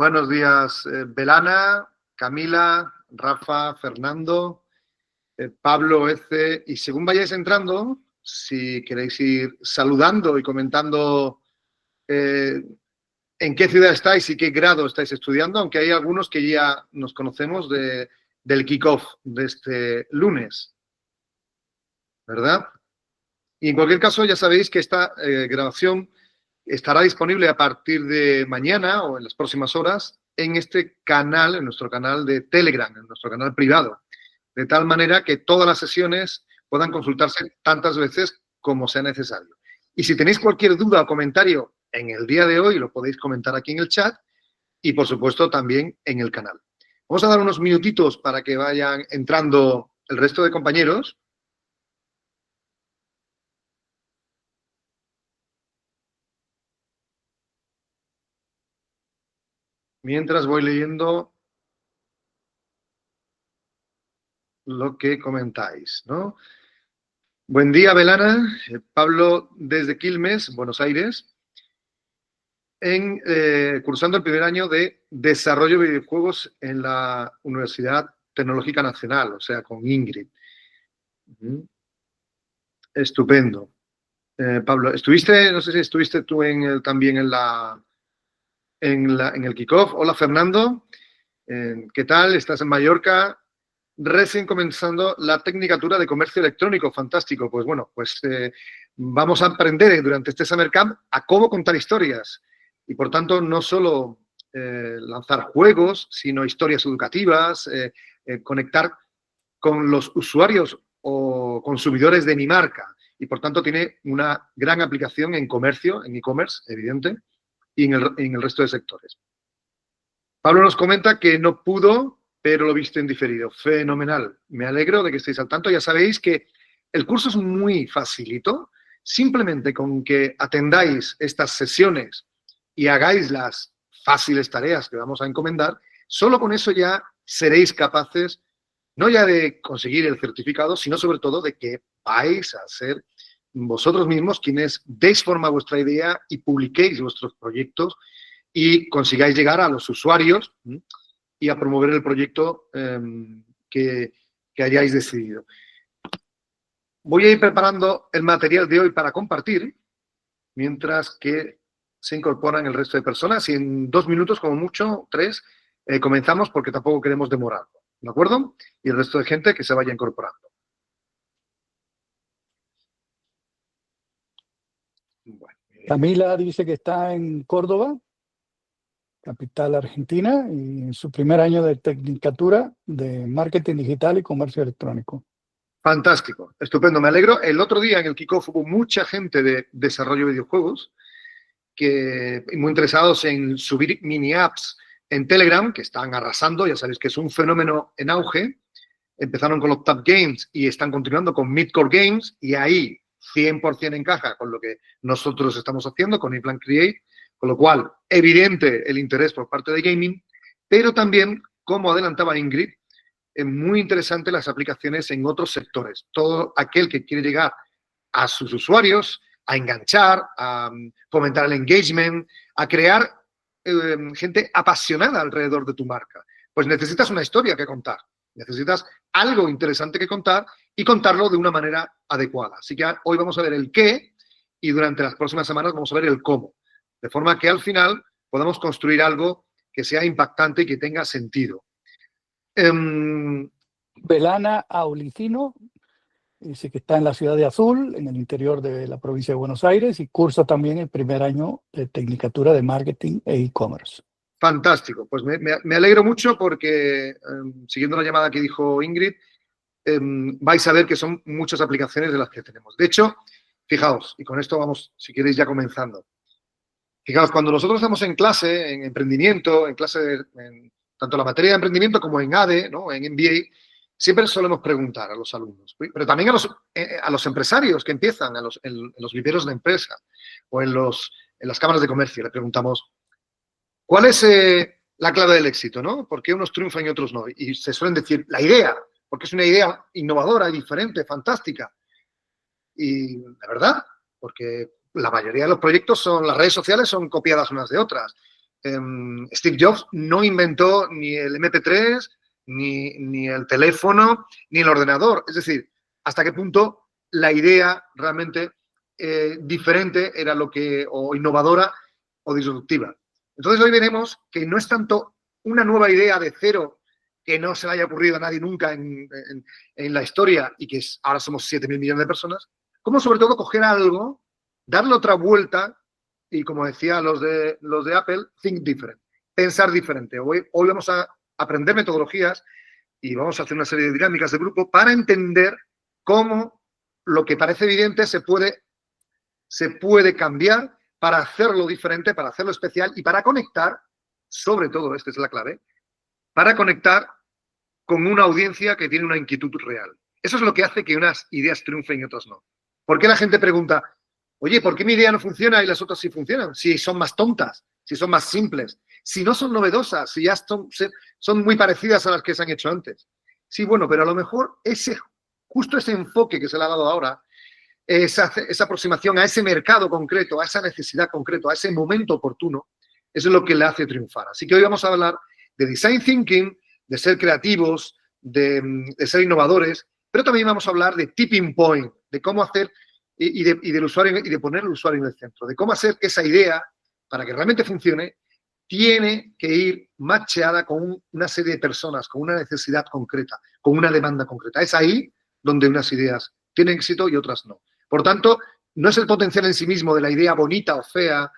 Buenos días, Belana, Camila, Rafa, Fernando, Pablo, Ece. Y según vayáis entrando, si queréis ir saludando y comentando en qué ciudad estáis y qué grado estáis estudiando, aunque hay algunos que ya nos conocemos del kickoff de este lunes, ¿verdad? Y en cualquier caso, ya sabéis que esta grabación estará disponible a partir de mañana o en las próximas horas en este canal, en nuestro canal de Telegram, en nuestro canal privado, de tal manera que todas las sesiones puedan consultarse tantas veces como sea necesario. Y si tenéis cualquier duda o comentario en el día de hoy, lo podéis comentar aquí en el chat y, por supuesto, también en el canal. Vamos a dar unos minutitos para que vayan entrando el resto de compañeros. Mientras voy leyendo lo que comentáis, ¿no? Buen día, Belana. Pablo desde Quilmes, Buenos Aires, cursando el primer año de Desarrollo de Videojuegos en la Universidad Tecnológica Nacional, o sea, con Ingrid. Estupendo. Pablo, ¿estuviste, no sé si estuviste tú también en el kickoff? Hola, Fernando. ¿Qué tal? ¿Estás en Mallorca? Recién comenzando la Tecnicatura de Comercio Electrónico. Fantástico. Pues bueno, vamos a aprender durante este Summer Camp a cómo contar historias. Y por tanto, no solo lanzar juegos, sino historias educativas, conectar con los usuarios o consumidores de mi marca. Y por tanto, tiene una gran aplicación en comercio, en e-commerce, evidente, y en el resto de sectores. Pablo nos comenta que no pudo, pero lo viste en diferido. Fenomenal. Me alegro de que estéis al tanto. Ya sabéis que el curso es muy facilito. Simplemente con que atendáis estas sesiones y hagáis las fáciles tareas que vamos a encomendar, solo con eso ya seréis capaces, no ya de conseguir el certificado, sino sobre todo de que vais a ser vosotros mismos quienes deis forma a vuestra idea y publiquéis vuestros proyectos y consigáis llegar a los usuarios y a promover el proyecto que hayáis decidido. Voy a ir preparando el material de hoy para compartir, mientras que se incorporan el resto de personas y en 2 minutos, como mucho, 3, comenzamos porque tampoco queremos demorarlo, ¿de acuerdo? Y el resto de gente que se vaya incorporando. Bueno, Camila dice que está en Córdoba, capital argentina, y en su primer año de Tecnicatura de Marketing Digital y Comercio Electrónico. Fantástico, estupendo, me alegro. El otro día en el kickoff hubo mucha gente de desarrollo de videojuegos muy interesados en subir mini apps en Telegram, que están arrasando, ya sabéis que es un fenómeno en auge. Empezaron con los Top Games y están continuando con Midcore Games, y ahí 100% encaja con lo que nosotros estamos haciendo con Implant Create, con lo cual, evidente el interés por parte de gaming, pero también, como adelantaba Ingrid, es muy interesante las aplicaciones en otros sectores. Todo aquel que quiere llegar a sus usuarios, a enganchar, a fomentar el engagement, a crear gente apasionada alrededor de tu marca. Pues necesitas una historia que contar, necesitas algo interesante que contar y contarlo de una manera adecuada. Así que hoy vamos a ver el qué y durante las próximas semanas vamos a ver el cómo, de forma que al final podamos construir algo que sea impactante y que tenga sentido. Belana Aulicino dice que está en la ciudad de Azul, en el interior de la provincia de Buenos Aires, y cursa también el primer año de Tecnicatura de Marketing e E-Commerce. Fantástico. Pues me alegro mucho porque, siguiendo la llamada que dijo Ingrid, vais a ver que son muchas aplicaciones de las que tenemos. De hecho, fijaos, y con esto vamos, si queréis, ya comenzando. Fijaos, cuando nosotros estamos en clase, en emprendimiento, en clase, tanto la materia de emprendimiento como en ADE, ¿no? En MBA, siempre solemos preguntar a los alumnos, pero también a los empresarios que empiezan, en los viveros de empresa o en las cámaras de comercio, le preguntamos, ¿cuál es la clave del éxito, ¿no? ¿Por qué unos triunfan y otros no? Y se suelen decir, la idea, porque es una idea innovadora, diferente, fantástica. Y la verdad, porque la mayoría de los proyectos las redes sociales son copiadas unas de otras. Steve Jobs no inventó ni el MP3, ni el teléfono, ni el ordenador. Es decir, hasta qué punto la idea realmente diferente era o innovadora o disruptiva. Entonces hoy veremos que no es tanto una nueva idea de cero que no se le haya ocurrido a nadie nunca en la historia y que ahora somos 7.000 millones de personas, como sobre todo coger algo, darle otra vuelta y, como decía los de Apple, think different, pensar diferente. Hoy vamos a aprender metodologías y vamos a hacer una serie de dinámicas de grupo para entender cómo lo que parece evidente se puede cambiar para hacerlo diferente, para hacerlo especial y para conectar, sobre todo, esta es la clave, para conectar con una audiencia que tiene una inquietud real. Eso es lo que hace que unas ideas triunfen y otras no. ¿Por qué la gente pregunta, oye, ¿por qué mi idea no funciona y las otras sí funcionan? Si son más tontas, si son más simples, si no son novedosas, si ya son muy parecidas a las que se han hecho antes. Sí, bueno, pero a lo mejor justo ese enfoque que se le ha dado ahora, esa aproximación a ese mercado concreto, a esa necesidad concreta, a ese momento oportuno, eso es lo que le hace triunfar. Así que hoy vamos a hablar de design thinking, de ser creativos, de ser innovadores, pero también vamos a hablar de tipping point, de cómo hacer y del usuario y de poner al usuario en el centro, de cómo hacer que esa idea, para que realmente funcione, tiene que ir matcheada con una serie de personas, con una necesidad concreta, con una demanda concreta. Es ahí donde unas ideas tienen éxito y otras no. Por tanto, no es el potencial en sí mismo de la idea bonita o fea,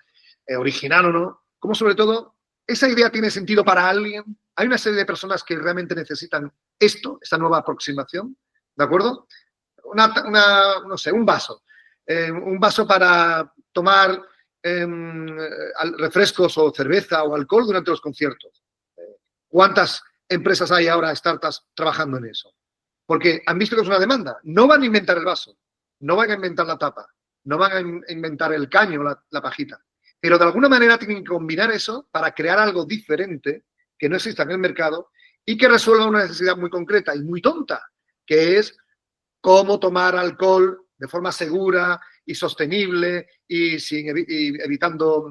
original o no, como sobre todo, esa idea tiene sentido para alguien. Hay una serie de personas que realmente necesitan esta nueva aproximación, ¿de acuerdo? No sé, un vaso. Un vaso para tomar refrescos o cerveza o alcohol durante los conciertos. ¿Cuántas empresas hay ahora, startups, trabajando en eso? Porque han visto que es una demanda. No van a inventar el vaso, no van a inventar la tapa, no van a inventar el caño, la pajita. Pero de alguna manera tienen que combinar eso para crear algo diferente que no exista en el mercado y que resuelva una necesidad muy concreta y muy tonta, que es cómo tomar alcohol de forma segura y sostenible y evitando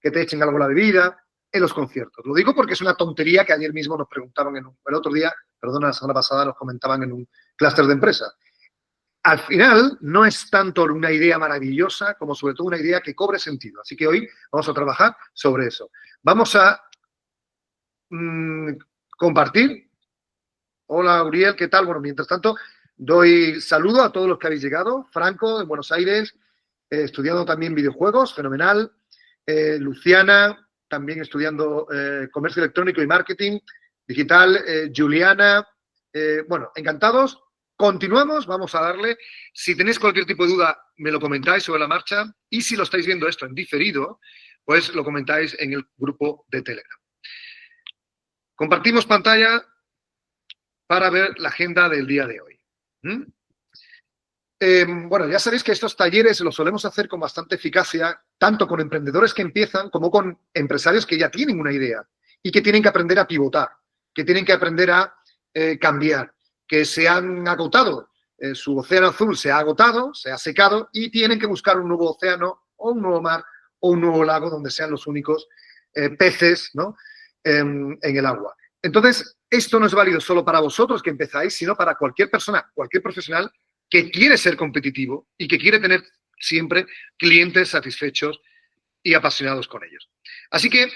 que te echen algo la bebida en los conciertos. Lo digo porque es una tontería que ayer mismo nos preguntaban el otro día, la semana pasada nos comentaban en un clúster de empresa. Al final, no es tanto una idea maravillosa como sobre todo una idea que cobre sentido. Así que hoy vamos a trabajar sobre eso. Vamos a compartir. Hola, Uriel, ¿qué tal? Bueno, mientras tanto, doy saludo a todos los que habéis llegado. Franco, de Buenos Aires, estudiando también videojuegos, fenomenal. Luciana, también estudiando comercio electrónico y marketing digital. Juliana, bueno, encantados. Continuamos, vamos a darle. Si tenéis cualquier tipo de duda, me lo comentáis sobre la marcha. Y si lo estáis viendo esto en diferido, pues lo comentáis en el grupo de Telegram. Compartimos pantalla para ver la agenda del día de hoy. Bueno, ya sabéis que estos talleres los solemos hacer con bastante eficacia, tanto con emprendedores que empiezan como con empresarios que ya tienen una idea y que tienen que aprender a pivotar, que tienen que aprender a cambiar, que se han agotado, su océano azul se ha agotado, se ha secado y tienen que buscar un nuevo océano o un nuevo mar o un nuevo lago donde sean los únicos peces, ¿no? en el agua. Entonces, esto no es válido solo para vosotros que empezáis, sino para cualquier persona, cualquier profesional que quiere ser competitivo y que quiere tener siempre clientes satisfechos y apasionados con ellos. Así que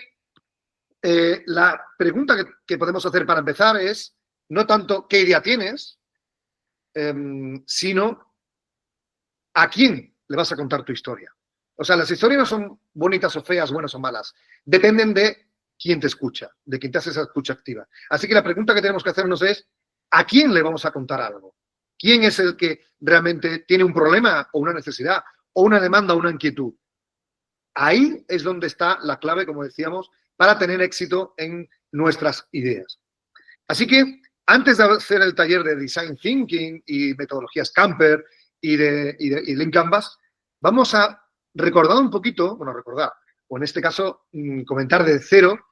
la pregunta que podemos hacer para empezar es no tanto qué idea tienes, sino a quién le vas a contar tu historia. O sea, las historias no son bonitas o feas, buenas o malas. Dependen de quién te escucha, de quién te hace esa escucha activa. Así que la pregunta que tenemos que hacernos es ¿a quién le vamos a contar algo? ¿Quién es el que realmente tiene un problema o una necesidad o una demanda o una inquietud? Ahí es donde está la clave, como decíamos, para tener éxito en nuestras ideas. Así que antes de hacer el taller de Design Thinking y metodologías Camper y Lean Canvas, vamos a recordar un poquito, o en este caso comentar de cero,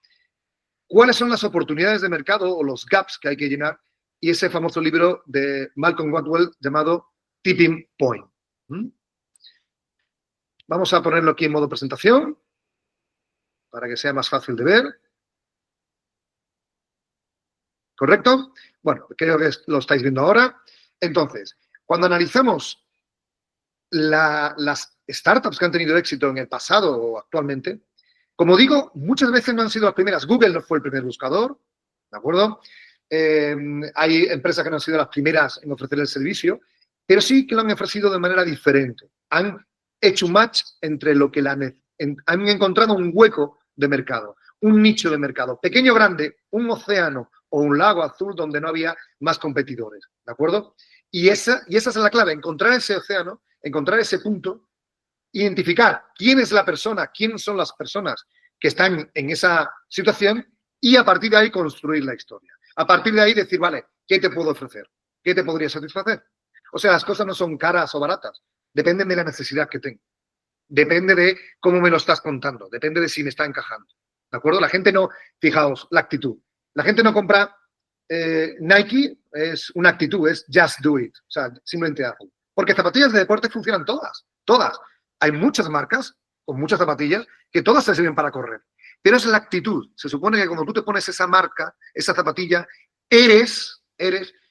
cuáles son las oportunidades de mercado o los gaps que hay que llenar y ese famoso libro de Malcolm Gladwell llamado Tipping Point. Vamos a ponerlo aquí en modo presentación. para que sea más fácil de ver. ¿Correcto? Bueno, creo que lo estáis viendo ahora. Entonces, cuando analizamos las startups que han tenido éxito en el pasado o actualmente, como digo, muchas veces no han sido las primeras. Google no fue el primer buscador, ¿de acuerdo? Hay empresas que no han sido las primeras en ofrecer el servicio, pero sí que lo han ofrecido de manera diferente. Han hecho un match entre lo que han encontrado un hueco de mercado, un nicho de mercado, pequeño o grande, un océano o un lago azul donde no había más competidores, ¿de acuerdo? Y esa es la clave, encontrar ese océano, encontrar ese punto, identificar quién es la persona, quiénes son las personas que están en esa situación y a partir de ahí construir la historia. A partir de ahí decir, vale, ¿qué te puedo ofrecer? ¿Qué te podría satisfacer? O sea, las cosas no son caras o baratas, dependen de la necesidad que tengo. Depende de cómo me lo estás contando, depende de si me está encajando. ¿De acuerdo? La gente no, fijaos, la actitud. La gente no compra Nike, es una actitud, es just do it. O sea, simplemente hazlo. Porque zapatillas de deporte funcionan todas, todas. Hay muchas marcas con muchas zapatillas que todas te sirven para correr. Pero es la actitud. Se supone que cuando tú te pones esa marca, esa zapatilla, eres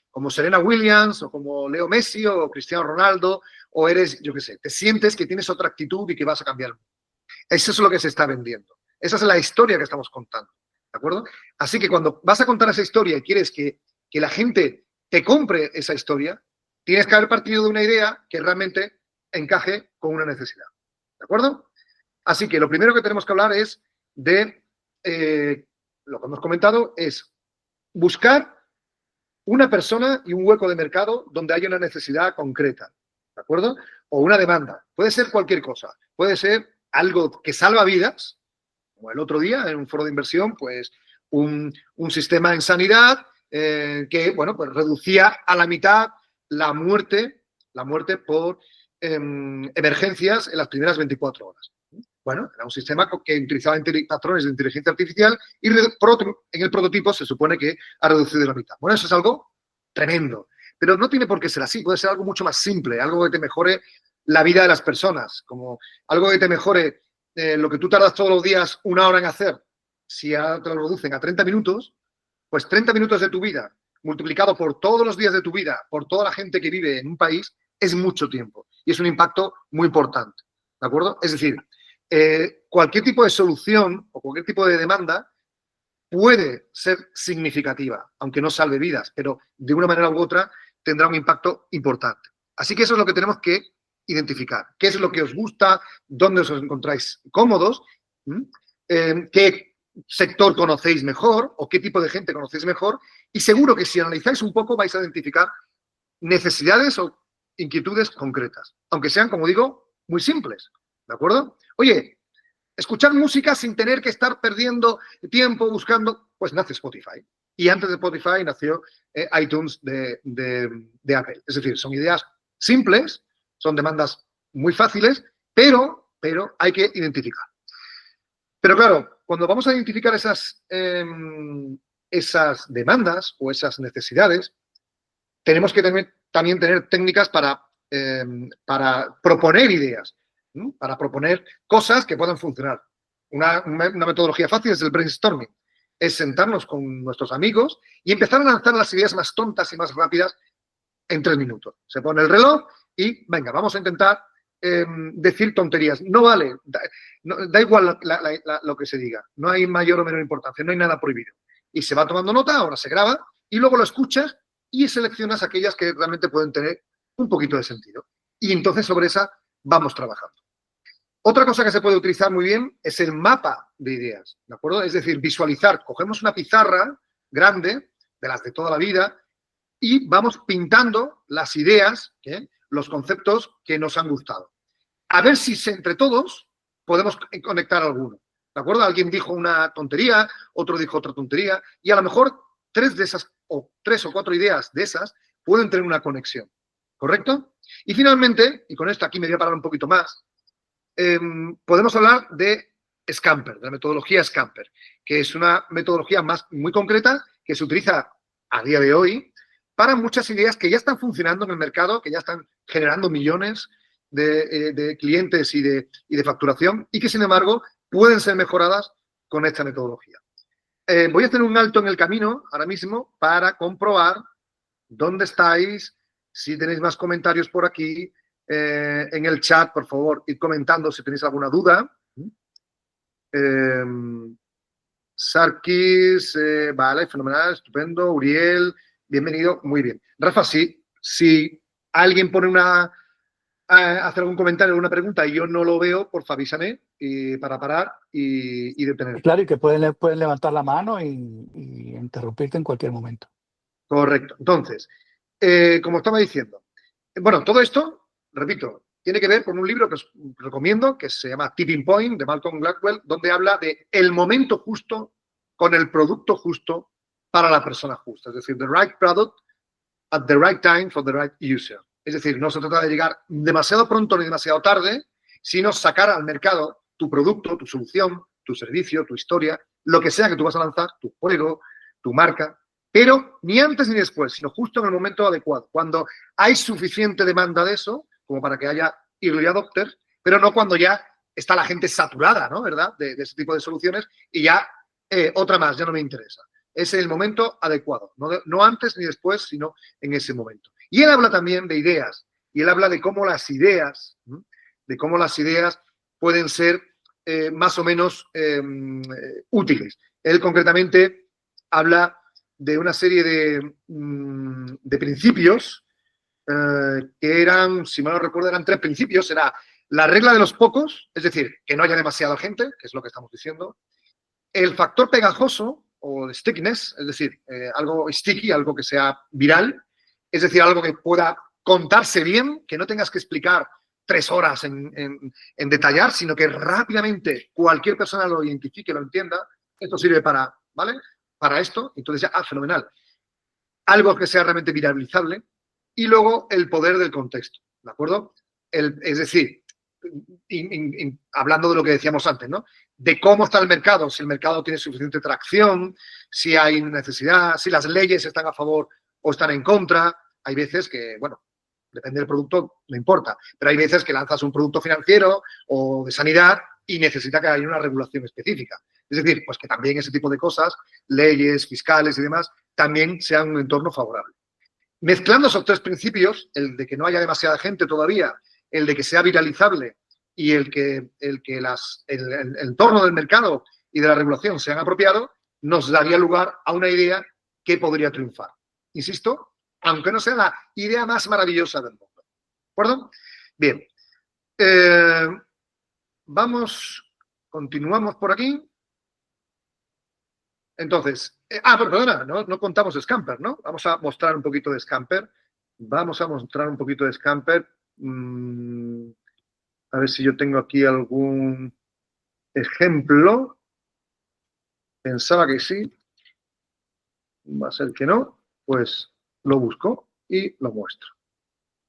como Serena Williams o como Leo Messi o Cristiano Ronaldo o eres, yo qué sé, te sientes que tienes otra actitud y que vas a cambiar. Eso es lo que se está vendiendo. Esa es la historia que estamos contando, ¿de acuerdo? Así que cuando vas a contar esa historia y quieres que la gente te compre esa historia, tienes que haber partido de una idea que realmente encaje con una necesidad, ¿de acuerdo? Así que lo primero que tenemos que hablar es de, lo que hemos comentado, es buscar una persona y un hueco de mercado donde haya una necesidad concreta, ¿de acuerdo? O una demanda. Puede ser cualquier cosa. Puede ser algo que salva vidas, como el otro día en un foro de inversión, pues un sistema en sanidad que, bueno, pues reducía a la mitad la muerte por emergencias en las primeras 24 horas. Bueno, era un sistema que utilizaba patrones de inteligencia artificial y en el prototipo se supone que ha reducido la mitad. Bueno, eso es algo tremendo, pero no tiene por qué ser así, puede ser algo mucho más simple, algo que te mejore la vida de las personas, como algo que te mejore lo que tú tardas todos los días 1 hora en hacer, si ahora te lo reducen a 30 minutos, pues 30 minutos de tu vida multiplicado por todos los días de tu vida, por toda la gente que vive en un país, es mucho tiempo y es un impacto muy importante, ¿de acuerdo? Es decir, cualquier tipo de solución o cualquier tipo de demanda puede ser significativa, aunque no salve vidas, pero de una manera u otra tendrá un impacto importante. Así que eso es lo que tenemos que identificar. ¿Qué es lo que os gusta? ¿Dónde os encontráis cómodos? ¿Qué sector conocéis mejor? ¿O qué tipo de gente conocéis mejor? Y seguro que si analizáis un poco vais a identificar necesidades o inquietudes concretas, aunque sean, como digo, muy simples. ¿De acuerdo? Oye, escuchar música sin tener que estar perdiendo tiempo buscando, pues nace Spotify. Y antes de Spotify nació iTunes de Apple. Es decir, son ideas simples, son demandas muy fáciles, pero hay que identificar. Pero claro, cuando vamos a identificar esas demandas o esas necesidades, tenemos que también tener técnicas para proponer ideas, ¿no? Para proponer cosas que puedan funcionar. Una metodología fácil es el brainstorming. Es sentarnos con nuestros amigos y empezar a lanzar las ideas más tontas y más rápidas en 3 minutos. Se pone el reloj y, venga, vamos a intentar decir tonterías. No vale, da igual lo que se diga. No hay mayor o menor importancia, no hay nada prohibido. Y se va tomando nota, ahora se graba y luego lo escuchas y seleccionas aquellas que realmente pueden tener un poquito de sentido. Y entonces sobre esa vamos trabajando. Otra cosa que se puede utilizar muy bien es el mapa de ideas, ¿de acuerdo? Es decir, visualizar. Cogemos una pizarra grande, de las de toda la vida, y vamos pintando las ideas, los conceptos que nos han gustado. A ver si entre todos podemos conectar alguno, ¿de acuerdo? Alguien dijo una tontería, otro dijo otra tontería, y a lo mejor 3 de esas, o 3 o 4 ideas de esas pueden tener una conexión, ¿correcto? Y finalmente, y con esto aquí me voy a parar un poquito más, podemos hablar de Scamper, de la metodología Scamper, que es una metodología muy concreta que se utiliza a día de hoy para muchas ideas que ya están funcionando en el mercado, que ya están generando millones de clientes y de facturación y que, sin embargo, pueden ser mejoradas con esta metodología. Voy a hacer un alto en el camino ahora mismo para comprobar dónde estáis, si tenéis más comentarios por aquí, en el chat, por favor, id comentando si tenéis alguna duda. Sarkis, vale, fenomenal, estupendo. Uriel, bienvenido, muy bien. Rafa, si alguien pone hace algún comentario, alguna pregunta y yo no lo veo, porfa, avísame para parar y detener. Claro, y que pueden levantar la mano y interrumpirte en cualquier momento. Correcto. Entonces, como estaba diciendo, bueno, todo esto, repito, tiene que ver con un libro que os recomiendo, que se llama Tipping Point, de Malcolm Gladwell, donde habla de el momento justo con el producto justo para la persona justa. Es decir, the right product at the right time for the right user. Es decir, no se trata de llegar demasiado pronto ni demasiado tarde, sino sacar al mercado tu producto, tu solución, tu servicio, tu historia, lo que sea que tú vas a lanzar, tu juego, tu marca, pero ni antes ni después, sino justo en el momento adecuado, cuando hay suficiente demanda de eso, como para que haya early adopters, pero no cuando ya está la gente saturada, ¿no? ¿Verdad? De ese tipo de soluciones y ya otra más, ya no me interesa. Es el momento adecuado, no antes ni después, sino en ese momento. Y él habla también de ideas, y él habla de cómo las ideas pueden ser más o menos útiles. Él concretamente habla de una serie de principios que eran, si mal no recuerdo, eran 3 principios. Era la regla de los pocos, es decir, que no haya demasiada gente, que es lo que estamos diciendo. El factor pegajoso o stickiness, es decir, algo sticky, algo que sea viral, es decir, algo que pueda contarse bien, que no tengas que explicar 3 horas en detallar, sino que rápidamente cualquier persona lo identifique, lo entienda. Esto sirve para, ¿vale? Para esto, entonces ya, fenomenal. Algo que sea realmente viralizable y luego el poder del contexto, ¿de acuerdo? Es decir, hablando de lo que decíamos antes, ¿no? De cómo está el mercado, si el mercado tiene suficiente tracción, si hay necesidad, si las leyes están a favor o están en contra. Hay veces que, bueno, depende del producto, no importa, pero hay veces que lanzas un producto financiero o de sanidad y necesita que haya una regulación específica. Es decir, pues que también ese tipo de cosas, leyes, fiscales y demás, también sean un entorno favorable. Mezclando esos 3 principios, el de que no haya demasiada gente todavía, el de que sea viralizable y el que el entorno del mercado y de la regulación sean apropiados, nos daría lugar a una idea que podría triunfar. Insisto, aunque no sea la idea más maravillosa del mundo. ¿De acuerdo? Bien. Continuamos por aquí. Entonces, pero perdona, no contamos Scamper, ¿no? Vamos a mostrar un poquito de Scamper. A ver si yo tengo aquí algún ejemplo. Pensaba que sí. Va a ser que no. Pues lo busco y lo muestro.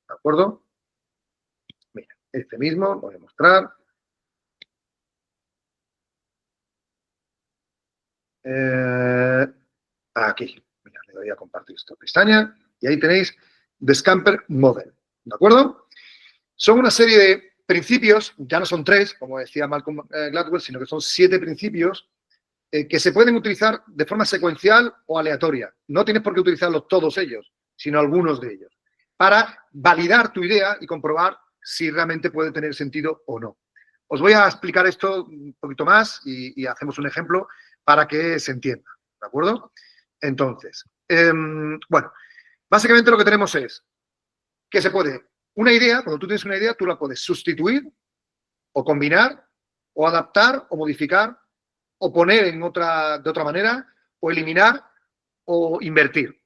¿De acuerdo? Mira, este mismo lo voy a mostrar. Aquí. Mira, le doy a compartir esta pestaña y ahí tenéis The Scamper Model. ¿De acuerdo? Son una serie de principios, ya no son 3, como decía Malcolm Gladwell, sino que son 7 principios que se pueden utilizar de forma secuencial o aleatoria. No tienes por qué utilizarlos todos ellos, sino algunos de ellos, para validar tu idea y comprobar si realmente puede tener sentido o no. Os voy a explicar esto un poquito más y hacemos un ejemplo para que se entienda, ¿de acuerdo? Entonces, bueno, básicamente lo que tenemos es que se puede, una idea, cuando tú tienes una idea, tú la puedes sustituir o combinar o adaptar o modificar o poner de otra manera o eliminar o invertir.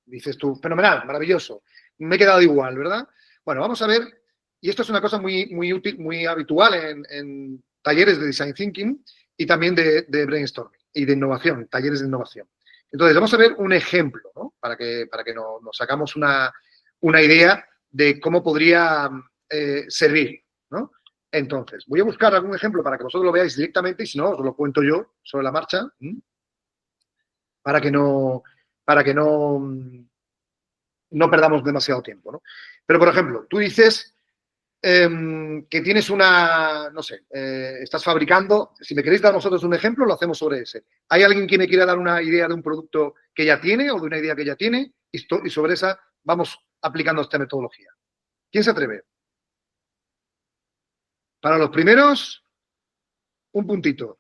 Dices tú, fenomenal, maravilloso, me he quedado igual, ¿verdad? Bueno, vamos a ver, y esto es una cosa muy útil, muy habitual en talleres de Design Thinking y también de brainstorming y de innovación, talleres de innovación. Entonces, vamos a ver un ejemplo, ¿no? Para que nos sacamos una idea de cómo podría servir, ¿no? Entonces, voy a buscar algún ejemplo para que vosotros lo veáis directamente y si no, os lo cuento yo sobre la marcha para que no perdamos demasiado tiempo, ¿no? Pero, por ejemplo, tú dices que tienes una, no sé, estás fabricando, si me queréis dar vosotros un ejemplo, lo hacemos sobre ese. ¿Hay alguien que me quiera dar una idea de un producto que ya tiene o de una idea que ya tiene? Y sobre esa vamos aplicando esta metodología. ¿Quién se atreve? Para los primeros, un puntito,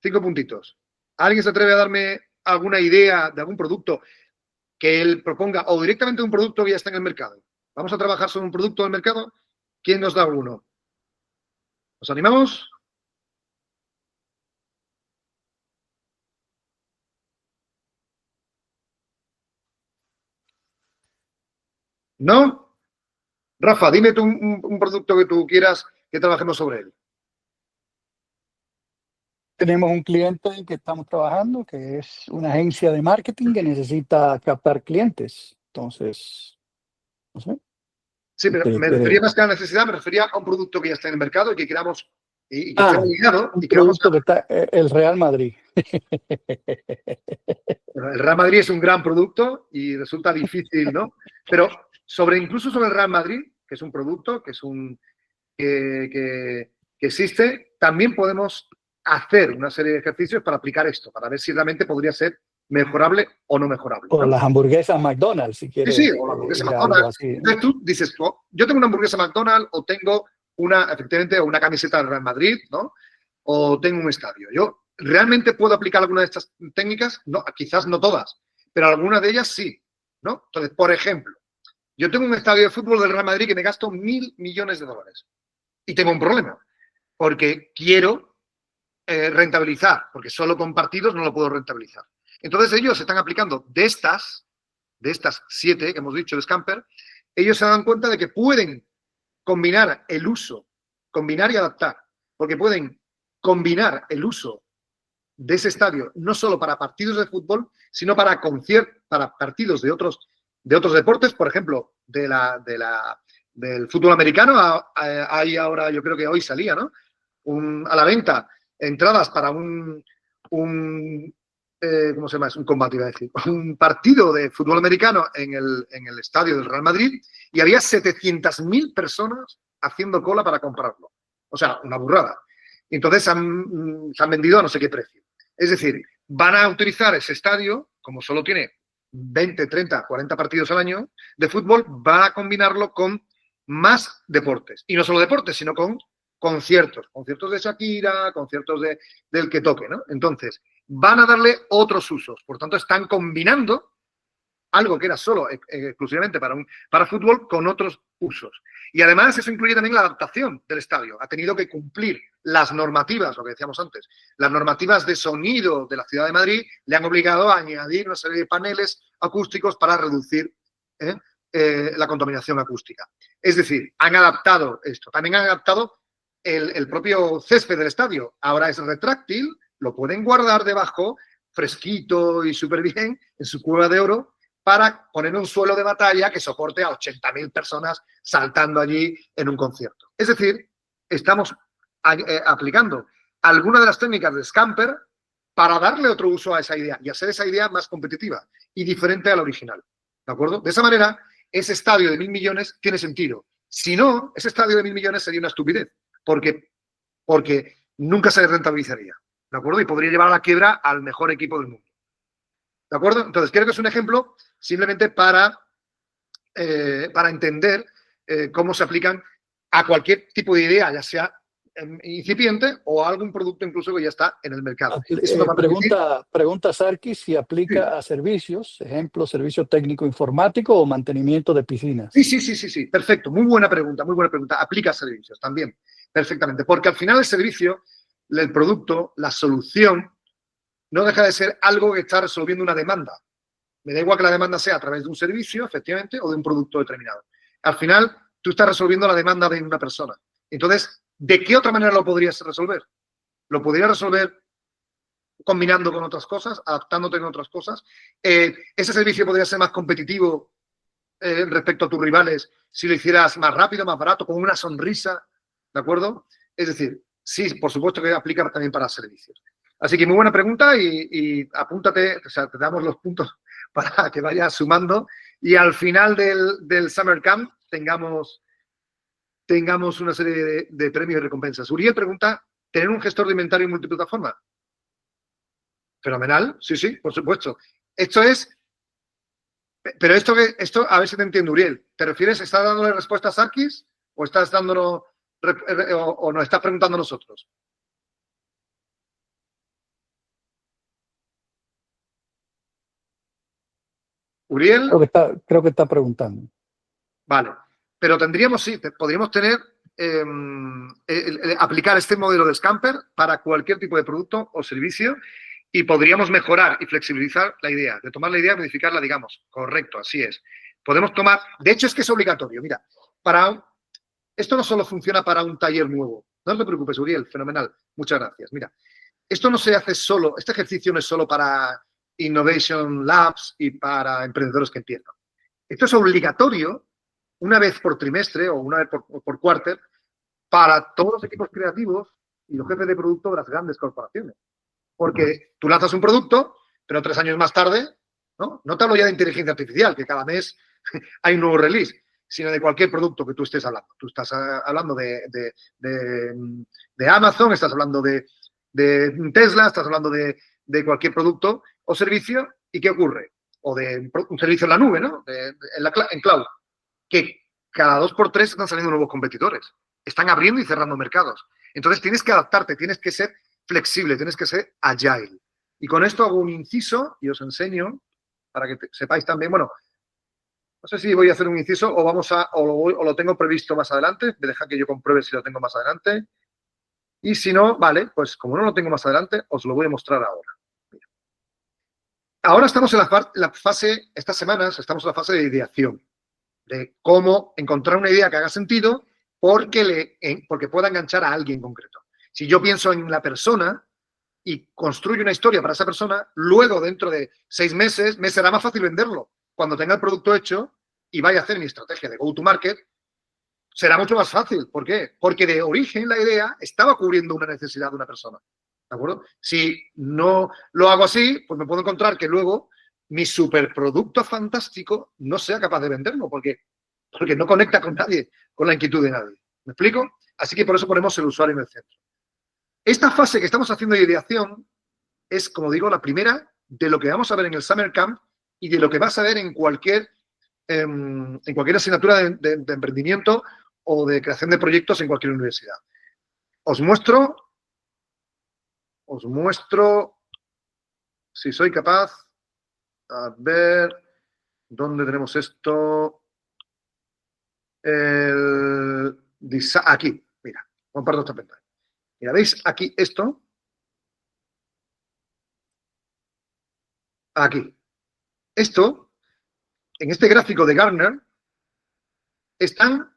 5 puntitos. ¿Alguien se atreve a darme alguna idea de algún producto que él proponga o directamente un producto que ya está en el mercado? Vamos a trabajar sobre un producto del mercado. ¿Quién nos da uno? ¿Nos animamos? ¿No? Rafa, dime tú un producto que tú quieras que trabajemos sobre él. Tenemos un cliente en que estamos trabajando, que es una agencia de marketing que necesita captar clientes. Entonces, no sé. Sí, pero me refería más que a la necesidad, me refería a un producto que ya está en el mercado y que queramos, y que esté ligado. Un y que vamos producto que está el Real Madrid. El Real Madrid es un gran producto y resulta difícil, ¿no? Pero incluso sobre el Real Madrid, que es un producto, que es que existe, también podemos hacer una serie de ejercicios para aplicar esto, para ver si realmente podría ser mejorable o no mejorable, ¿no? O las hamburguesas McDonald's, si quieres. Sí, o la hamburguesa McDonald's. Así, ¿no? Entonces tú dices, oh, yo tengo una hamburguesa McDonald's o tengo efectivamente, una camiseta del Real Madrid, ¿no? O tengo un estadio. Yo realmente puedo aplicar alguna de estas técnicas, no, quizás no todas, pero alguna de ellas sí, ¿no? Entonces, por ejemplo, yo tengo un estadio de fútbol del Real Madrid que me gasto 1.000 millones de dólares y tengo un problema porque quiero rentabilizar, porque solo con partidos no lo puedo rentabilizar. Entonces ellos están aplicando de estas 7 que hemos dicho de Scamper, ellos se dan cuenta de que pueden combinar el uso, combinar y adaptar, porque pueden combinar el uso de ese estadio no solo para partidos de fútbol, sino para partidos de otros deportes, por ejemplo, del fútbol americano. Hay ahora, yo creo que hoy salía, ¿no? A la venta entradas para ¿cómo se llama? Es un combate, iba a decir. Un partido de fútbol americano en el estadio del Real Madrid y había 700.000 personas haciendo cola para comprarlo. O sea, una burrada. Y entonces se han vendido a no sé qué precio. Es decir, van a utilizar ese estadio, como solo tiene 20, 30, 40 partidos al año de fútbol, van a combinarlo con más deportes. Y no solo deportes, sino con conciertos de Shakira, conciertos del que toque, ¿no? Entonces, van a darle otros usos. Por tanto, están combinando algo que era solo exclusivamente para fútbol con otros usos. Y además eso incluye también la adaptación del estadio. Ha tenido que cumplir las normativas, lo que decíamos antes, las normativas de sonido de la Ciudad de Madrid le han obligado a añadir una serie de paneles acústicos para reducir la contaminación acústica. Es decir, han adaptado esto. También han adaptado el propio césped del estadio. Ahora es retráctil, lo pueden guardar debajo, fresquito y súper bien, en su cueva de oro, para poner un suelo de batalla que soporte a 80.000 personas saltando allí en un concierto. Es decir, estamos aplicando algunas de las técnicas de Scamper para darle otro uso a esa idea y hacer esa idea más competitiva y diferente a la original. ¿De acuerdo? De esa manera, ese estadio de 1.000 millones tiene sentido. Si no, ese estadio de 1.000 millones sería una estupidez, porque nunca se rentabilizaría. ¿De acuerdo? Y podría llevar a la quiebra al mejor equipo del mundo. ¿De acuerdo? Entonces, creo que es un ejemplo simplemente para entender cómo se aplican a cualquier tipo de idea, ya sea incipiente o a algún producto incluso que ya está en el mercado. Pregunta Sarkis si aplica a servicios, ejemplo, servicio técnico informático o mantenimiento de piscinas. Sí. Perfecto. Muy buena pregunta, muy buena pregunta. Aplica a servicios también, perfectamente. Porque al final el servicio, el producto, la solución, no deja de ser algo que está resolviendo una demanda. Me da igual que la demanda sea a través de un servicio, efectivamente, o de un producto determinado. Al final, tú estás resolviendo la demanda de una persona. Entonces, ¿de qué otra manera lo podrías resolver? Lo podrías resolver combinando con otras cosas, adaptándote con otras cosas. Ese servicio podría ser más competitivo respecto a tus rivales si lo hicieras más rápido, más barato, con una sonrisa, ¿de acuerdo? Es decir, sí, por supuesto que aplica también para servicios. Así que muy buena pregunta y apúntate, o sea, te damos los puntos para que vayas sumando y al final del Summer Camp tengamos tengamos una serie de premios y recompensas. Uriel pregunta, ¿tener un gestor de inventario multiplataforma? Fenomenal, sí, sí, por supuesto. Esto es, pero esto a ver si te entiendo, Uriel. ¿Te refieres, estás dándole respuesta a Sarkis o estás dándonos, o nos estás preguntando a nosotros? Uriel. Creo que está preguntando. Vale, pero tendríamos, sí, podríamos tener, aplicar este modelo de Scamper para cualquier tipo de producto o servicio y podríamos mejorar y flexibilizar la idea, de tomar la idea y modificarla, digamos. Correcto, así es. Podemos tomar, de hecho es que es obligatorio, mira, esto no solo funciona para un taller nuevo, no te preocupes, Uriel, fenomenal, muchas gracias. Mira, esto no se hace solo, este ejercicio no es solo para Innovation Labs y para emprendedores que empiezan. Esto es obligatorio una vez por trimestre o una vez por quarter para todos los equipos creativos y los jefes de producto de las grandes corporaciones. Porque tú lanzas un producto, pero 3 años más tarde, no te hablo ya de inteligencia artificial, que cada mes hay un nuevo release, sino de cualquier producto que tú estés hablando. Tú estás hablando de Amazon, estás hablando de Tesla, estás hablando de cualquier producto o servicio, ¿y qué ocurre? O de un servicio en la nube, ¿no? En cloud, que cada 2 por 3 están saliendo nuevos competidores. Están abriendo y cerrando mercados. Entonces tienes que adaptarte, tienes que ser flexible, tienes que ser agile. Y con esto hago un inciso y os enseño para que sepáis también, bueno, no sé si voy a hacer un inciso o lo tengo previsto más adelante. Me deja que yo compruebe si lo tengo más adelante. Y si no, vale, pues como no lo tengo más adelante, os lo voy a mostrar ahora. Mira. Ahora estamos en la fase, estas semanas, estamos en la fase de ideación, de cómo encontrar una idea que haga sentido porque pueda enganchar a alguien concreto. Si yo pienso en la persona y construyo una historia para esa persona, luego dentro de 6 meses me será más fácil venderlo. Cuando tenga el producto hecho y vaya a hacer mi estrategia de go-to-market, será mucho más fácil. ¿Por qué? Porque de origen la idea estaba cubriendo una necesidad de una persona. ¿De acuerdo? Si no lo hago así, pues me puedo encontrar que luego mi superproducto fantástico no sea capaz de venderlo porque no conecta con nadie, con la inquietud de nadie. ¿Me explico? Así que por eso ponemos el usuario en el centro. Esta fase que estamos haciendo de ideación es, como digo, la primera de lo que vamos a ver en el Summer Camp y de lo que vas a ver en cualquier asignatura de emprendimiento o de creación de proyectos en cualquier universidad. Os muestro, si soy capaz, a ver, ¿dónde tenemos esto? Aquí, mira, comparto esta pantalla. Mira, ¿veis aquí esto? Aquí. Esto, en este gráfico de Gartner, están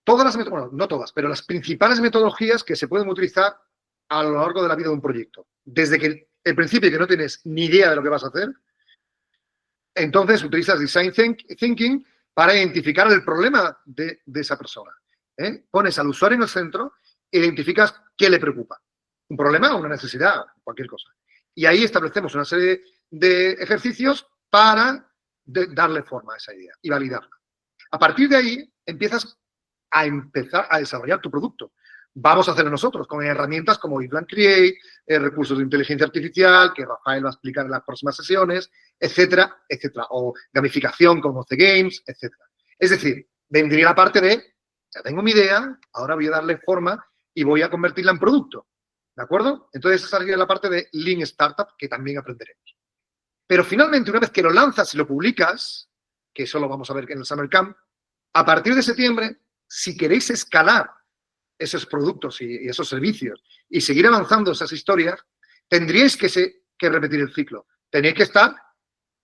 todas las metodologías, bueno, no todas, pero las principales metodologías que se pueden utilizar a lo largo de la vida de un proyecto. Desde que el principio que no tienes ni idea de lo que vas a hacer, entonces utilizas Design Thinking para identificar el problema de esa persona. Pones al usuario en el centro e identificas qué le preocupa. Un problema o una necesidad, cualquier cosa. Y ahí establecemos una serie de ejercicios para darle forma a esa idea y validarla. A partir de ahí empiezas a desarrollar tu producto. Vamos a hacerlo nosotros con herramientas como Eatland Create, recursos de inteligencia artificial, que Rafael va a explicar en las próximas sesiones, etcétera, etcétera. O gamificación como The Games, etcétera. Es decir, vendría la parte de, ya tengo mi idea, ahora voy a darle forma y voy a convertirla en producto. ¿De acuerdo? Entonces esa sería la parte de Lean Startup que también aprenderemos. Pero finalmente, una vez que lo lanzas y lo publicas, que eso lo vamos a ver en el Summer Camp, a partir de septiembre, si queréis escalar esos productos y esos servicios y seguir avanzando esas historias, tendríais que repetir el ciclo. Tenéis que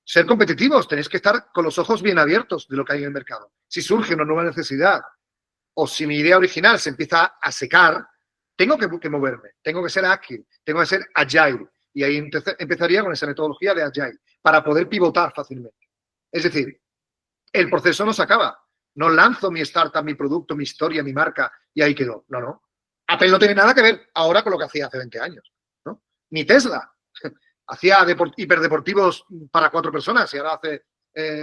ser competitivos, tenéis que estar con los ojos bien abiertos de lo que hay en el mercado. Si surge una nueva necesidad o si mi idea original se empieza a secar, tengo que moverme, tengo que ser ágil, tengo que ser agile. Y ahí empezaría con esa metodología de agile para poder pivotar fácilmente. Es decir, el proceso no se acaba. No lanzo mi startup, mi producto, mi historia, mi marca y ahí quedó. No, no. Apple no tiene nada que ver ahora con lo que hacía hace 20 años. ¿No? Ni Tesla. Hacía hiperdeportivos para 4 personas y ahora hace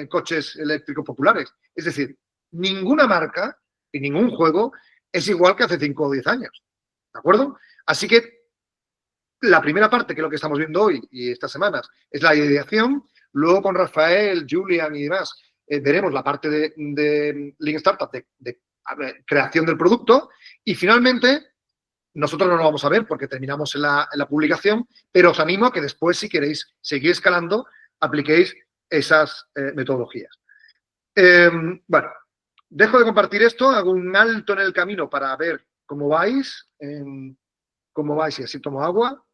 coches eléctricos populares. Es decir, ninguna marca y ningún juego es igual que hace 5 o 10 años, ¿de acuerdo? Así que la primera parte, que es lo que estamos viendo hoy y estas semanas, es la ideación. Luego con Rafael, Julian y demás, veremos la parte de Lean Startup, de creación del producto. Y finalmente, nosotros no lo vamos a ver porque terminamos en la publicación, pero os animo a que después, si queréis seguir escalando, apliquéis esas metodologías. Bueno, dejo de compartir esto, hago un alto en el camino para ver cómo vais, y así tomo agua.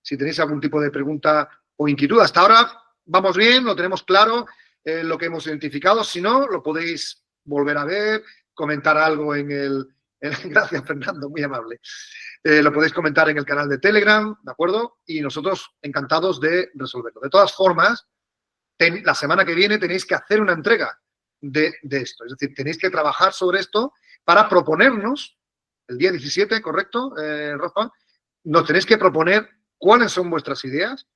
Si tenéis algún tipo de pregunta o inquietud, hasta ahora vamos bien, lo tenemos claro, lo que hemos identificado. Si no, lo podéis volver a ver, comentar algo en el... Gracias, Fernando, muy amable. Lo podéis comentar en el canal de Telegram, ¿de acuerdo? Y nosotros encantados de resolverlo. De todas formas, la semana que viene tenéis que hacer una entrega de esto. Es decir, tenéis que trabajar sobre esto para proponernos, el día 17, ¿correcto, Rafa? Nos tenéis que proponer cuáles son vuestras ideas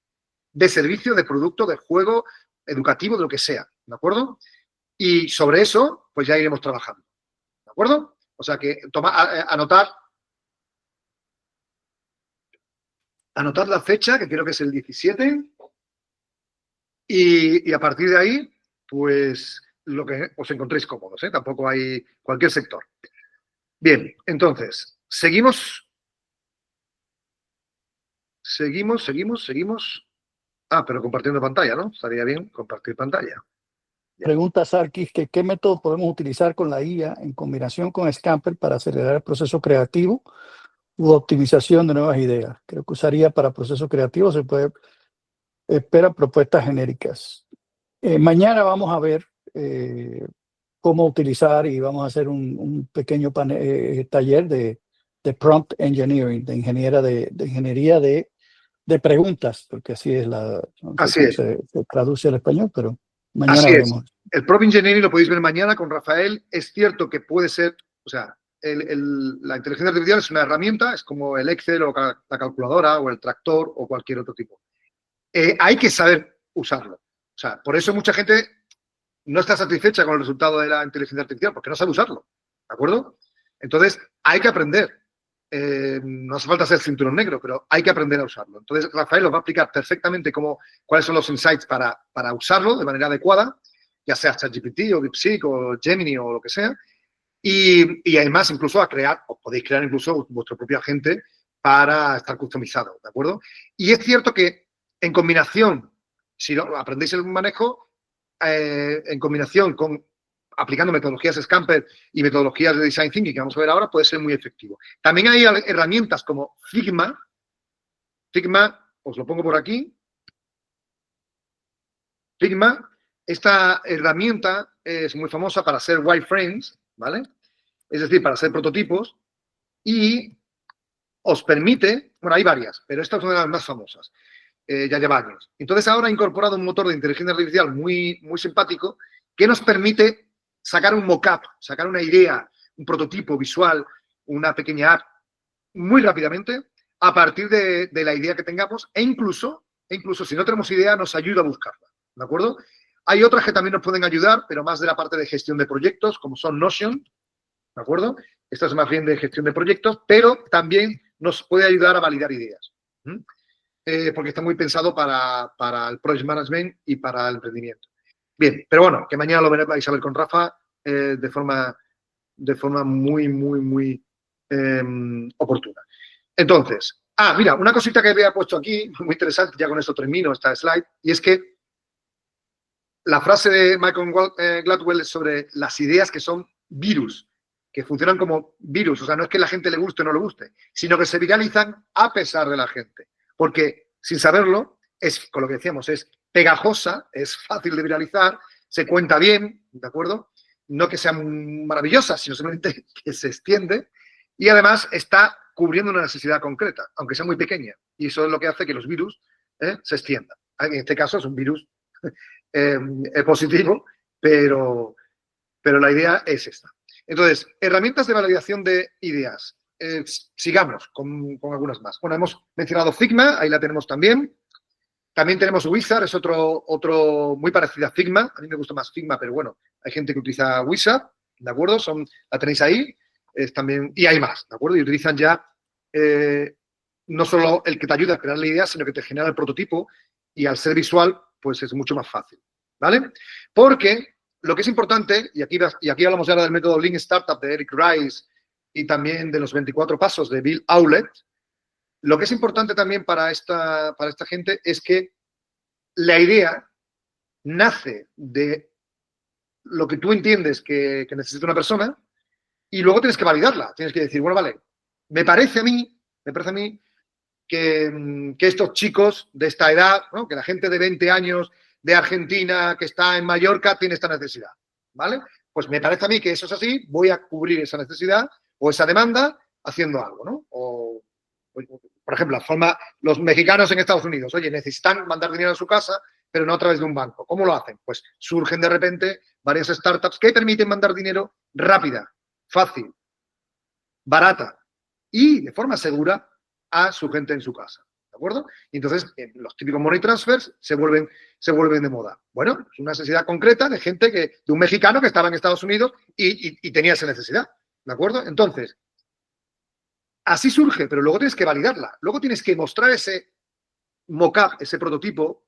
de servicio, de producto, de juego, educativo, de lo que sea, ¿de acuerdo? Y sobre eso, pues ya iremos trabajando, ¿de acuerdo? O sea que anotad la fecha, que creo que es el 17, y a partir de ahí, pues lo que os encontréis cómodos, ¿eh? Tampoco hay cualquier sector. Bien, entonces, seguimos. Ah, pero compartiendo pantalla, ¿no? Estaría bien compartir pantalla. Pregunta Sarkis que qué método podemos utilizar con la IA en combinación con Scamper para acelerar el proceso creativo u optimización de nuevas ideas. Creo que usaría para proceso creativo, se puede esperar propuestas genéricas. Mañana vamos a ver cómo utilizar y vamos a hacer un pequeño taller de prompt engineering, de ingeniería de preguntas, porque así es no sé cómo se traduce al español, pero mañana veremos. El prompt engineering lo podéis ver mañana con Rafael. Es cierto que puede ser, o sea, la inteligencia artificial es una herramienta, es como el Excel o la calculadora o el tractor o cualquier otro tipo. Hay que saber usarlo. O sea, por eso mucha gente no está satisfecha con el resultado de la inteligencia artificial, porque no sabe usarlo, ¿de acuerdo? Entonces, hay que aprender. No hace falta ser cinturón negro, pero hay que aprender a usarlo. Entonces, Rafael os va a explicar perfectamente cuáles son los insights para usarlo de manera adecuada, ya sea ChatGPT o DeepSeek o Gemini o lo que sea. Y además, incluso os podéis crear incluso vuestro propio agente para estar customizado, ¿de acuerdo? Y es cierto que en combinación, si aprendéis el manejo, en combinación con aplicando metodologías Scamper y metodologías de Design Thinking que vamos a ver ahora, puede ser muy efectivo. También hay herramientas como Figma. Figma, os lo pongo por aquí. Figma, esta herramienta es muy famosa para hacer wireframes, ¿vale? Es decir, para hacer prototipos y os permite, bueno, hay varias, pero esta es una de las más famosas. Ya lleva años. Entonces, ahora ha incorporado un motor de inteligencia artificial muy, muy simpático que nos permite sacar un mock-up, sacar una idea, un prototipo visual, una pequeña app, muy rápidamente, a partir de la idea que tengamos, e incluso, si no tenemos idea, nos ayuda a buscarla, ¿de acuerdo? Hay otras que también nos pueden ayudar, pero más de la parte de gestión de proyectos, como son Notion, ¿de acuerdo? Esta es más bien de gestión de proyectos, pero también nos puede ayudar a validar ideas. Porque está muy pensado para el project management y para el emprendimiento. Bien, pero bueno, que mañana lo vais a ver con Rafa de forma muy, muy, muy oportuna. Entonces, mira, una cosita que había puesto aquí, muy interesante, ya con esto termino esta slide, y es que la frase de Malcolm Gladwell es sobre las ideas que son virus, que funcionan como virus, o sea, no es que la gente le guste o no le guste, sino que se viralizan a pesar de la gente. Porque, sin saberlo, con lo que decíamos, es pegajosa, es fácil de viralizar, se cuenta bien, ¿de acuerdo? No que sea maravillosa, sino simplemente que se extiende y además está cubriendo una necesidad concreta, aunque sea muy pequeña. Y eso es lo que hace que los virus se extiendan. En este caso es un virus positivo, pero la idea es esta. Entonces, herramientas de validación de ideas. Sigamos con algunas más. Bueno, hemos mencionado Figma, ahí la tenemos también. También tenemos Wizard, es otro muy parecido a Figma. A mí me gusta más Figma, pero bueno, hay gente que utiliza Wizard, ¿de acuerdo? La tenéis ahí, es también, y hay más, ¿de acuerdo? Y utilizan ya no solo el que te ayuda a crear la idea, sino que te genera el prototipo y al ser visual, pues es mucho más fácil, ¿vale? Porque lo que es importante, y aquí hablamos ahora del método Lean Startup de Eric Rice y también de los 24 pasos de Bill Hewlett, lo que es importante también para esta gente es que la idea nace de lo que tú entiendes que necesita una persona y luego tienes que validarla. Tienes que decir, bueno, vale, me parece a mí que estos chicos de esta edad, ¿no? Que la gente de 20 años de Argentina que está en Mallorca tiene esta necesidad, ¿vale? Pues me parece a mí que eso es así, voy a cubrir esa necesidad o esa demanda haciendo algo, ¿no? O por ejemplo, los mexicanos en Estados Unidos, oye, necesitan mandar dinero a su casa, pero no a través de un banco. ¿Cómo lo hacen? Pues surgen de repente varias startups que permiten mandar dinero rápida, fácil, barata y de forma segura a su gente en su casa. ¿De acuerdo? Y entonces, los típicos money transfers se vuelven de moda. Bueno, es una necesidad concreta de gente de un mexicano que estaba en Estados Unidos y tenía esa necesidad. ¿De acuerdo? Entonces, así surge, pero luego tienes que validarla. Luego tienes que mostrar ese mock-up, ese prototipo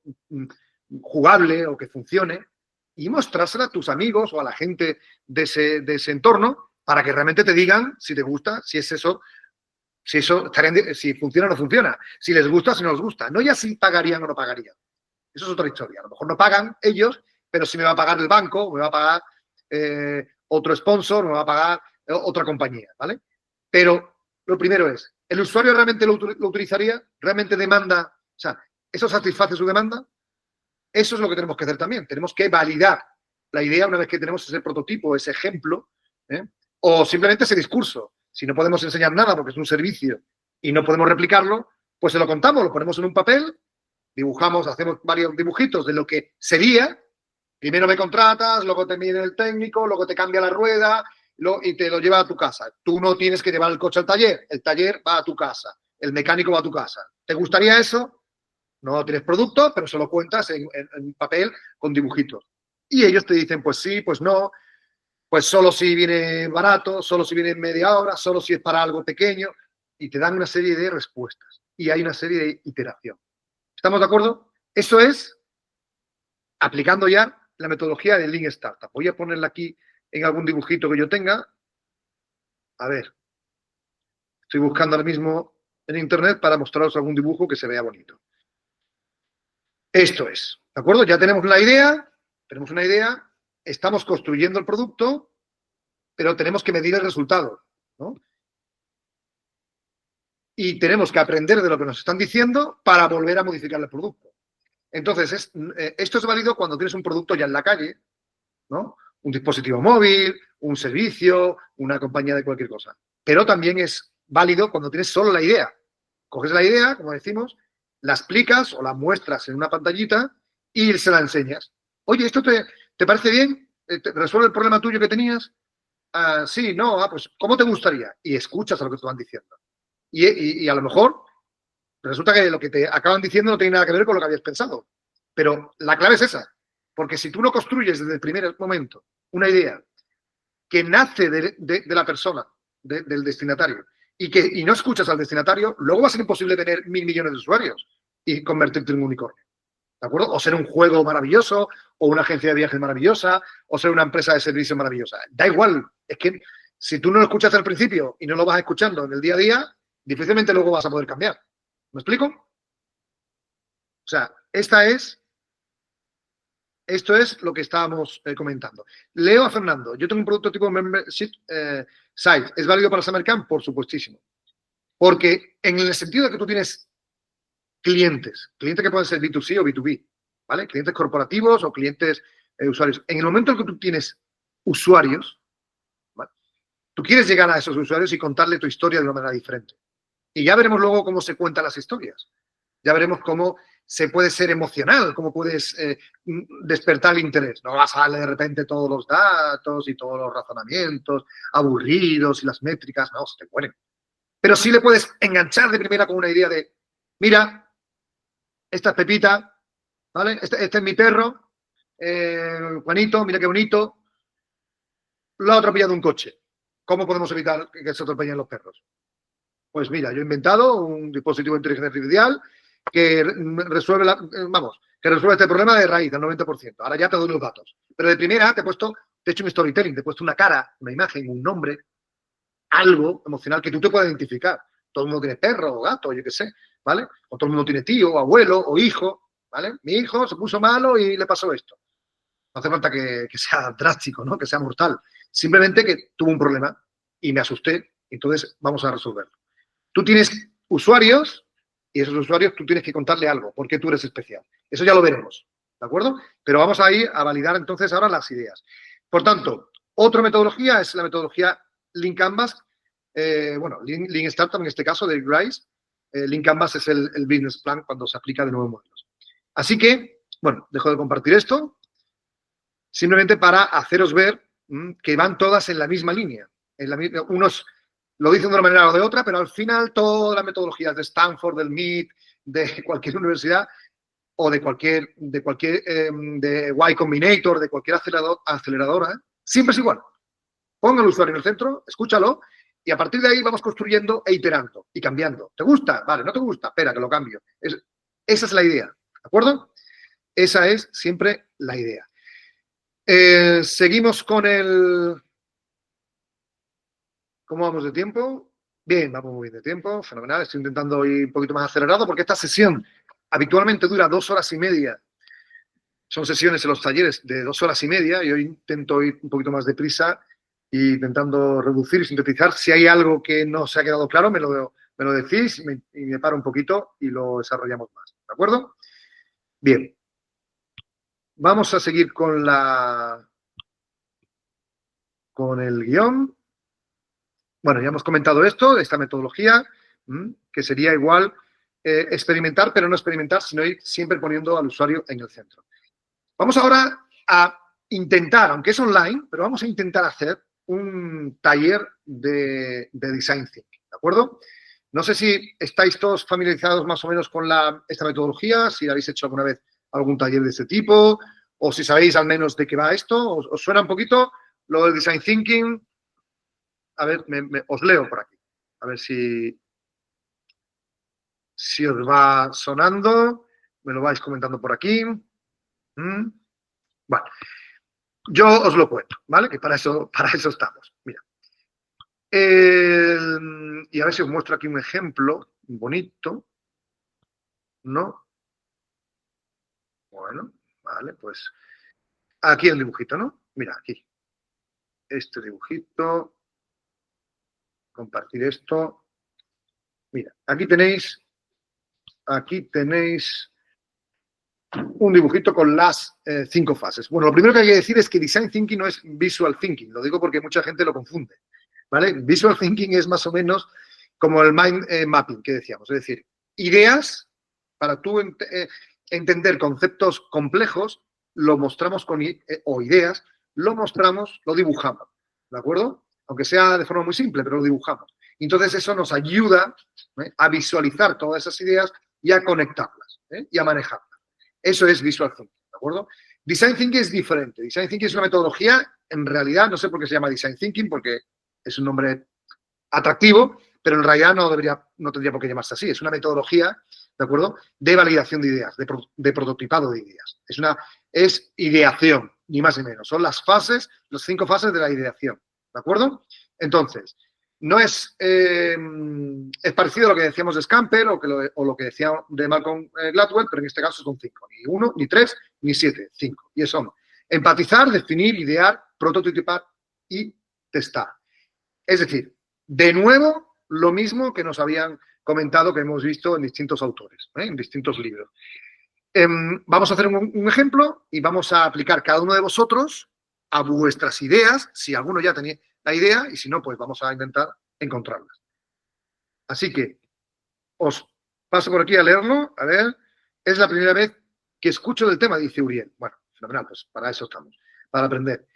jugable o que funcione y mostrársela a tus amigos o a la gente de ese entorno para que realmente te digan si te gusta, si es eso, si funciona o no funciona, si les gusta o si no les gusta. No ya si pagarían o no pagarían. Eso es otra historia. A lo mejor no pagan ellos, pero sí me va a pagar el banco, me va a pagar otro sponsor, me va a pagar otra compañía, ¿vale? Pero lo primero es, ¿el usuario realmente lo utilizaría? ¿Realmente demanda? O sea, ¿eso satisface su demanda? Eso es lo que tenemos que hacer también. Tenemos que validar la idea una vez que tenemos ese prototipo, ese ejemplo, o simplemente ese discurso. Si no podemos enseñar nada porque es un servicio y no podemos replicarlo, pues se lo contamos, lo ponemos en un papel, dibujamos, hacemos varios dibujitos de lo que sería. Primero me contratas, luego te mide el técnico, luego te cambia la rueda y te lo lleva a tu casa. Tú no tienes que llevar el coche al taller, el taller va a tu casa, el mecánico va a tu casa. ¿Te gustaría eso? No tienes producto, pero se lo cuentas en papel con dibujitos. Y ellos te dicen, pues sí, pues no, pues solo si viene barato, solo si viene en media hora, solo si es para algo pequeño, y te dan una serie de respuestas. Y hay una serie de iteración. ¿Estamos de acuerdo? Eso es aplicando ya la metodología de Lean Startup. Voy a ponerla aquí en algún dibujito que yo tenga. A ver, estoy buscando ahora mismo en internet para mostraros algún dibujo que se vea bonito. Esto es, ¿de acuerdo? Ya tenemos una idea, estamos construyendo el producto, pero tenemos que medir el resultado, ¿no? Y tenemos que aprender de lo que nos están diciendo para volver a modificar el producto. Entonces, esto es válido cuando tienes un producto ya en la calle, ¿no? Un dispositivo móvil, un servicio, una compañía de cualquier cosa. Pero también es válido cuando tienes solo la idea. Coges la idea, como decimos, la explicas o la muestras en una pantallita y se la enseñas. Oye, ¿esto te parece bien? ¿Te resuelve el problema tuyo que tenías? Sí, no, pues ¿cómo te gustaría? Y escuchas a lo que te van diciendo. Y a lo mejor resulta que lo que te acaban diciendo no tiene nada que ver con lo que habías pensado. Pero la clave es esa. Porque si tú no construyes desde el primer momento una idea que nace de la persona, del destinatario, y no escuchas al destinatario, luego va a ser imposible tener 1.000 millones de usuarios y convertirte en un unicornio. ¿De acuerdo? O ser un juego maravilloso, o una agencia de viajes maravillosa, o ser una empresa de servicios maravillosa. Da igual. Es que si tú no lo escuchas al principio y no lo vas escuchando en el día a día, difícilmente luego vas a poder cambiar. ¿Me explico? O sea, esto es lo que estábamos comentando. Leo a Fernando. Yo tengo un producto tipo membership site. ¿Es válido para SummerCamp? Por supuestísimo. Porque en el sentido de que tú tienes clientes que pueden ser B2C o B2B, ¿vale? Clientes corporativos o clientes usuarios. En el momento en que tú tienes usuarios, ¿vale? Tú quieres llegar a esos usuarios y contarle tu historia de una manera diferente. Y ya veremos luego cómo se cuentan las historias. Ya veremos cómo se puede ser emocional, cómo puedes despertar el interés. No vas a darle de repente todos los datos y todos los razonamientos aburridos y las métricas, no, se te mueren. Pero sí le puedes enganchar de primera con una idea de, mira, esta es Pepita, ¿vale? Este es mi perro, Juanito, mira qué bonito. lo ha atropellado un coche. ¿Cómo podemos evitar que se atropellen los perros? Pues mira, yo he inventado un dispositivo de inteligencia artificial que resuelve, que resuelve este problema de raíz, al 90%. Ahora ya te doy los datos. Pero de primera te he hecho un storytelling, te he puesto una cara, una imagen, un nombre, algo emocional que tú te puedas identificar. Todo el mundo tiene perro o gato, yo qué sé, ¿vale? O todo el mundo tiene tío, o abuelo, o hijo, ¿vale? Mi hijo se puso malo y le pasó esto. No hace falta que sea drástico, ¿no? Que sea mortal. Simplemente que tuvo un problema y me asusté, entonces vamos a resolverlo. Tú tienes usuarios y esos usuarios tú tienes que contarle algo, porque tú eres especial. Eso ya lo veremos, ¿de acuerdo? Pero vamos a ir a validar entonces ahora las ideas. Por tanto, otra metodología es la metodología Lean Canvas, Lean Startup en este caso, de Grice. Lean Canvas es el business plan cuando se aplica de nuevos modelos. Así que, bueno, dejo de compartir esto, simplemente para haceros ver que van todas en la misma línea. Unos lo dicen de una manera o de otra, pero al final todas las metodologías de Stanford, del MIT, de cualquier universidad o de Y Combinator, de cualquier aceleradora, siempre es igual. Ponga al usuario en el centro, escúchalo, y a partir de ahí vamos construyendo e iterando y cambiando. ¿Te gusta? Vale, ¿no te gusta? Espera, que lo cambio. Esa es la idea, ¿de acuerdo? Esa es siempre la idea. Seguimos con el... ¿Cómo vamos de tiempo? Bien, vamos muy bien de tiempo, fenomenal. Estoy intentando ir un poquito más acelerado porque esta sesión habitualmente dura 2 horas y media. Son sesiones en los talleres de 2 horas y media y hoy intento ir un poquito más deprisa e intentando reducir y sintetizar. Si hay algo que no se ha quedado claro, me lo decís y me paro un poquito y lo desarrollamos más. ¿De acuerdo? Bien. Vamos a seguir con el guión. Bueno, ya hemos comentado esto, de esta metodología, que sería igual experimentar, pero no experimentar, sino ir siempre poniendo al usuario en el centro. Vamos ahora a intentar, aunque es online, pero vamos a intentar hacer un taller de Design Thinking, ¿de acuerdo? No sé si estáis todos familiarizados más o menos con esta metodología, si habéis hecho alguna vez algún taller de este tipo, o si sabéis al menos de qué va esto. ¿Os suena un poquito lo del Design Thinking? A ver, os leo por aquí. A ver si os va sonando. Me lo vais comentando por aquí. Vale. Yo os lo cuento, ¿vale? Que para eso estamos. Mira. Y a ver si os muestro aquí un ejemplo bonito. ¿No? Bueno, vale, pues aquí el dibujito, ¿no? Mira, aquí. Este dibujito. Compartir esto. Mira, aquí tenéis un dibujito con las 5 fases. Bueno, lo primero que hay que decir es que Design Thinking no es Visual Thinking. Lo digo porque mucha gente lo confunde, ¿vale? Visual Thinking es más o menos como el Mind Mapping que decíamos. Es decir, ideas, para tú entender conceptos complejos, lo mostramos o ideas, lo mostramos, lo dibujamos, ¿de acuerdo? Aunque sea de forma muy simple, pero lo dibujamos. Entonces eso nos ayuda a visualizar todas esas ideas y a conectarlas y a manejarlas. Eso es Visual Thinking, ¿de acuerdo? Design Thinking es diferente. Design Thinking es una metodología, en realidad, no sé por qué se llama Design Thinking, porque es un nombre atractivo, pero en realidad no tendría por qué llamarse así. Es una metodología, ¿de acuerdo?, de validación de ideas, de prototipado de ideas. Es ideación, ni más ni menos. Son las 5 fases de la ideación, ¿de acuerdo? Entonces, no es parecido a lo que decíamos de Scamper o lo que decía de Malcolm Gladwell, pero en este caso son 5. Ni 1, ni 3, ni 7, 5. Y son empatizar, definir, idear, prototipar y testar. Es decir, de nuevo, lo mismo que nos habían comentado, que hemos visto en distintos autores, en distintos libros. Vamos a hacer un ejemplo y vamos a aplicar cada uno de vosotros a vuestras ideas, si alguno ya tenía la idea, y si no, pues vamos a intentar encontrarlas. Así que os paso por aquí a leerlo. A ver, es la primera vez que escucho del tema, dice Uriel. Bueno, fenomenal, pues para eso estamos, para aprender.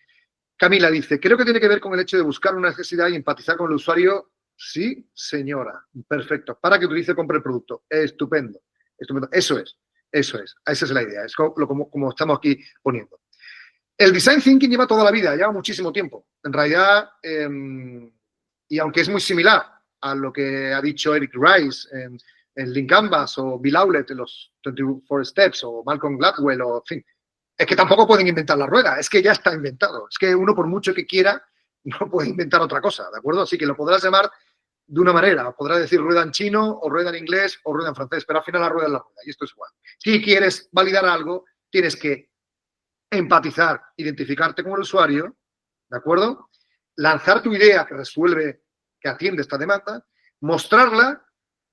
Camila dice, creo que tiene que ver con el hecho de buscar una necesidad y empatizar con el usuario. Sí, señora. Perfecto. Para que utilice, compre el producto. Estupendo. Estupendo. Eso es. Esa es la idea. Es como estamos aquí poniendo. El design thinking lleva toda la vida, lleva muchísimo tiempo. En realidad, y aunque es muy similar a lo que ha dicho Eric Rice en Lean Canvas o Bill Hewlett en los 24 Steps o Malcolm Gladwell, o, en fin, es que tampoco pueden inventar la rueda, es que ya está inventado. Es que uno, por mucho que quiera, no puede inventar otra cosa, ¿de acuerdo? Así que lo podrás llamar de una manera, podrás decir rueda en chino o rueda en inglés o rueda en francés, pero al final la rueda es la rueda y esto es igual. Si quieres validar algo, tienes que empatizar, identificarte con el usuario, ¿de acuerdo? Lanzar tu idea que resuelve, que atiende esta demanda, mostrarla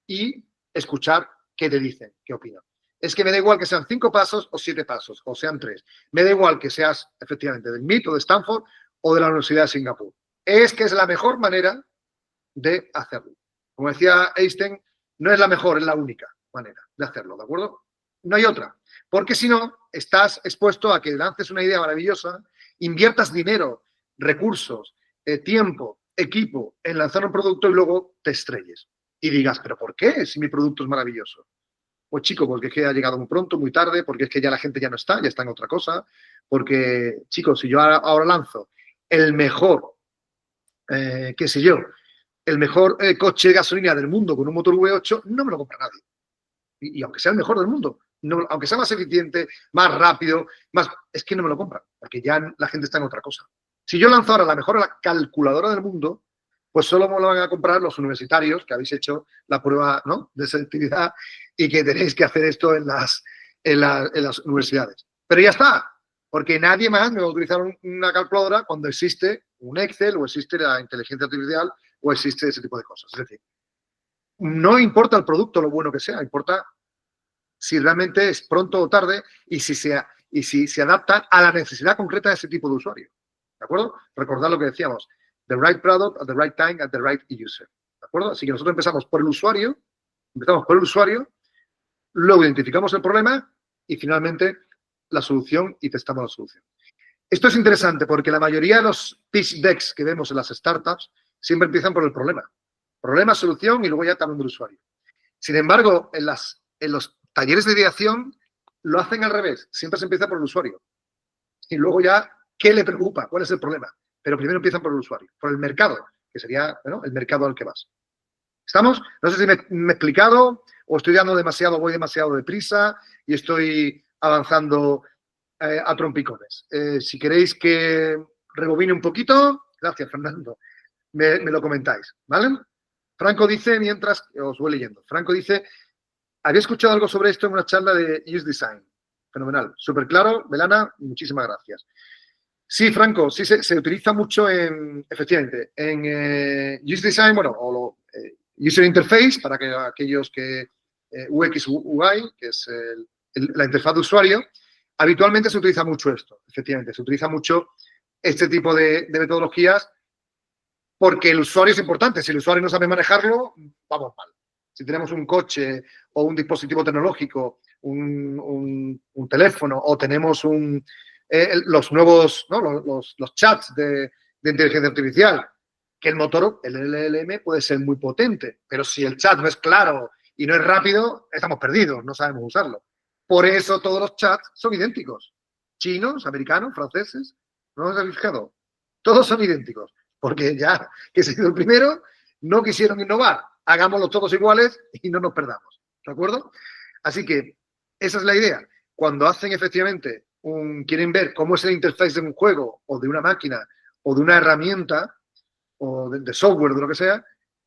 y escuchar qué te dicen, qué opinan. Es que me da igual que sean 5 pasos o 7 pasos, o sean 3. Me da igual que seas, efectivamente, del MIT o de Stanford o de la Universidad de Singapur. Es que es la mejor manera de hacerlo. Como decía Einstein, no es la mejor, es la única manera de hacerlo, ¿de acuerdo? No hay otra. Porque si no, estás expuesto a que lances una idea maravillosa, inviertas dinero, recursos, tiempo, equipo en lanzar un producto y luego te estrelles. Y digas, ¿pero por qué? Si mi producto es maravilloso. Pues chico, porque es que ha llegado muy pronto, muy tarde, porque es que ya la gente ya no está, ya está en otra cosa. Porque, chicos, si yo ahora lanzo el mejor, qué sé yo, el mejor coche de gasolina del mundo con un motor V8, no me lo compra nadie. Y aunque sea el mejor del mundo, no, aunque sea más eficiente, más rápido, más, es que no me lo compran, porque ya la gente está en otra cosa. Si yo lanzo ahora la mejor calculadora del mundo, pues solo me lo van a comprar los universitarios que habéis hecho la prueba, ¿no?, de selectividad y que tenéis que hacer esto en las universidades. Pero ya está, porque nadie más me va a utilizar una calculadora cuando existe un Excel o existe la inteligencia artificial o existe ese tipo de cosas. Es decir, no importa el producto, lo bueno que sea, importa si realmente es pronto o tarde y si se adapta a la necesidad concreta de ese tipo de usuario. ¿De acuerdo? Recordad lo que decíamos, the right product at the right time at the right user. ¿De acuerdo? Así que nosotros empezamos por el usuario, luego identificamos el problema y finalmente la solución y testamos la solución. Esto es interesante porque la mayoría de los pitch decks que vemos en las startups siempre empiezan por el problema. Problema, solución y luego ya te hablan del usuario. Sin embargo, en los talleres de ideación lo hacen al revés. Siempre se empieza por el usuario. Y luego ya, ¿qué le preocupa? ¿Cuál es el problema? Pero primero empiezan por el usuario, por el mercado, que sería, ¿no?, el mercado al que vas. ¿Estamos? No sé si me he explicado o estoy dando demasiado, voy demasiado deprisa y estoy avanzando a trompicones. Si queréis que rebobine un poquito, gracias, Fernando, me lo comentáis, ¿vale? Franco dice, mientras os voy leyendo, Franco dice, había escuchado algo sobre esto en una charla de Use Design. Fenomenal, súper claro, Belana, muchísimas gracias. Sí, Franco, sí se utiliza mucho efectivamente, en Use Design, bueno, o User Interface, para que aquellos que UX UI, que es la interfaz de usuario, habitualmente se utiliza mucho esto, efectivamente, se utiliza mucho este tipo de metodologías porque el usuario es importante. Si el usuario no sabe manejarlo, vamos mal. Si tenemos un coche o un dispositivo tecnológico, un teléfono o tenemos los nuevos, ¿no?, los chats de inteligencia artificial, que el motor, el LLM, puede ser muy potente, pero si el chat no es claro y no es rápido, estamos perdidos, no sabemos usarlo. Por eso todos los chats son idénticos. Chinos, americanos, franceses, ¿no os habéis fijado? Todos son idénticos, porque ya que he sido el primero, no quisieron innovar. Hagámoslos todos iguales y no nos perdamos. ¿De acuerdo? Así que esa es la idea. Cuando hacen efectivamente quieren ver cómo es el interface de un juego o de una máquina o de una herramienta o de software, de lo que sea,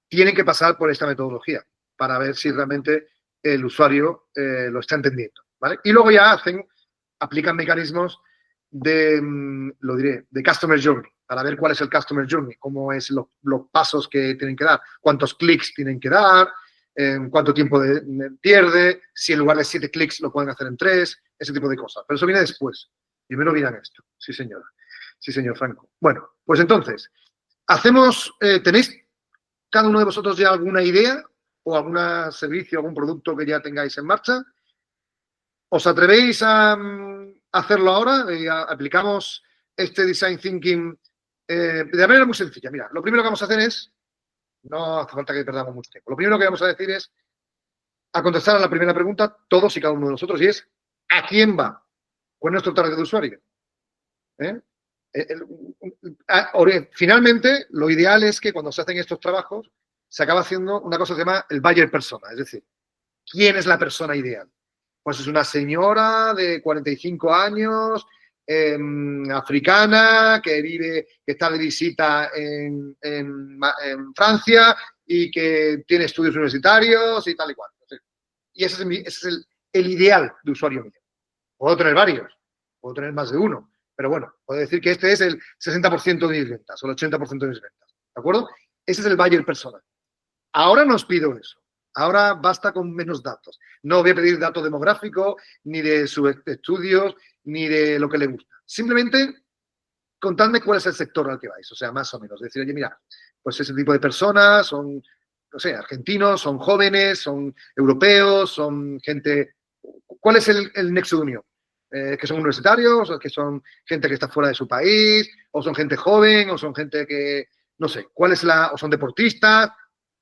tienen que pasar por esta metodología para ver si realmente el usuario lo está entendiendo, ¿vale? Y luego ya aplican mecanismos de Customer Journey, para ver cuál es el Customer Journey, cómo es los pasos que tienen que dar, cuántos clics tienen que dar, cuánto tiempo pierde, si en lugar de 7 clics lo pueden hacer en 3, ese tipo de cosas. Pero eso viene después. Primero miran esto. Sí, señora. Sí, señor Franco. Bueno, pues entonces, ¿tenéis cada uno de vosotros ya alguna idea o algún servicio, algún producto que ya tengáis en marcha? ¿Os atrevéis a hacerlo ahora? Aplicamos este Design Thinking de manera muy sencilla. Mira, lo primero que vamos a hacer es, no hace falta que perdamos mucho tiempo, lo primero que vamos a decir es a contestar a la primera pregunta todos y cada uno de nosotros, y es ¿a quién va? ¿Cuál es nuestro target de usuario? ¿eh? Finalmente, lo ideal es que cuando se hacen estos trabajos se acaba haciendo una cosa que se llama el buyer persona, es decir, ¿quién es la persona ideal? Pues es una señora de 45 años, africana, que está de visita en Francia y que tiene estudios universitarios y tal y cual. Y ese es el ideal de usuario mío. Puedo tener varios, puedo tener más de uno, pero bueno, puedo decir que este es el 60% de mis ventas o el 80% de mis ventas. ¿De acuerdo? Ese es el buyer persona. Ahora no os pido eso. Ahora basta con menos datos. No voy a pedir datos demográficos, ni de sus estudios, ni de lo que le gusta. Simplemente contadme cuál es el sector al que vais, o sea, más o menos. Decir, oye, mira, pues ese tipo de personas son, no sé, argentinos, son jóvenes, son europeos, son gente... ¿Cuál es el nexo de unión? ¿Que son universitarios, o que son gente que está fuera de su país, o son gente joven, o son gente que, no sé, o son deportistas?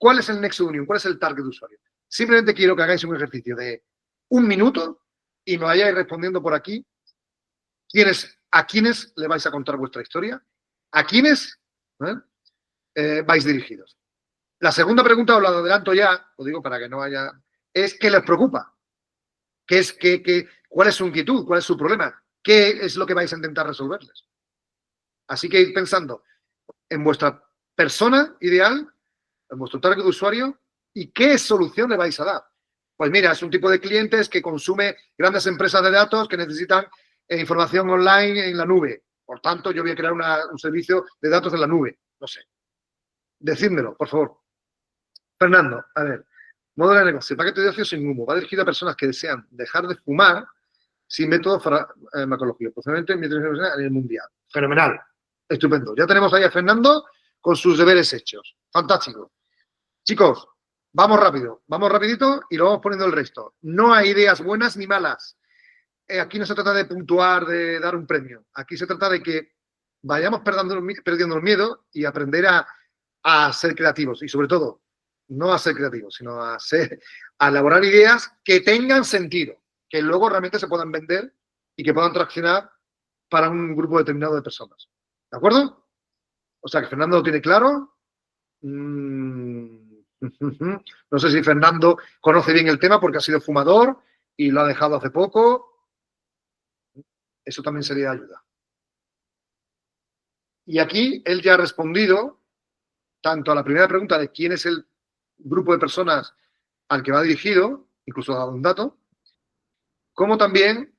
¿Cuál es el nexo de unión? ¿Cuál es el target de usuario? Simplemente quiero que hagáis un ejercicio de 1 minuto y me vayáis respondiendo por aquí a quiénes le vais a contar vuestra historia, a quiénes vais dirigidos. La segunda pregunta, os la adelanto ya, lo digo para que no haya, es ¿qué les preocupa? ¿Cuál es su inquietud? ¿Cuál es su problema? ¿Qué es lo que vais a intentar resolverles? Así que id pensando en vuestra persona ideal, en vuestro target de usuario, y qué solución le vais a dar. Pues mira, es un tipo de clientes que consume grandes empresas de datos que necesitan información online en la nube. Por tanto, yo voy a crear un servicio de datos en la nube. No sé. Decídmelo, por favor. Fernando, a ver. Modelo de negocio. El paquete de ocio sin humo. Va dirigido a personas que desean dejar de fumar sin método farmacológico, posiblemente a nivel mundial. Fenomenal. Estupendo. Ya tenemos ahí a Fernando con sus deberes hechos. Fantástico. Chicos, vamos rápido, vamos rapidito y lo vamos poniendo el resto. No hay ideas buenas ni malas. Aquí no se trata de puntuar, de dar un premio. Aquí se trata de que vayamos perdiendo el miedo y aprender a ser creativos. Y sobre todo, no a ser creativos, sino a elaborar ideas que tengan sentido, que luego realmente se puedan vender y que puedan traccionar para un grupo determinado de personas. ¿De acuerdo? O sea, que Fernando lo tiene claro. No sé si Fernando conoce bien el tema porque ha sido fumador y lo ha dejado hace poco. Eso también sería de ayuda. Y aquí él ya ha respondido tanto a la primera pregunta de quién es el grupo de personas al que va dirigido, incluso ha dado un dato, como también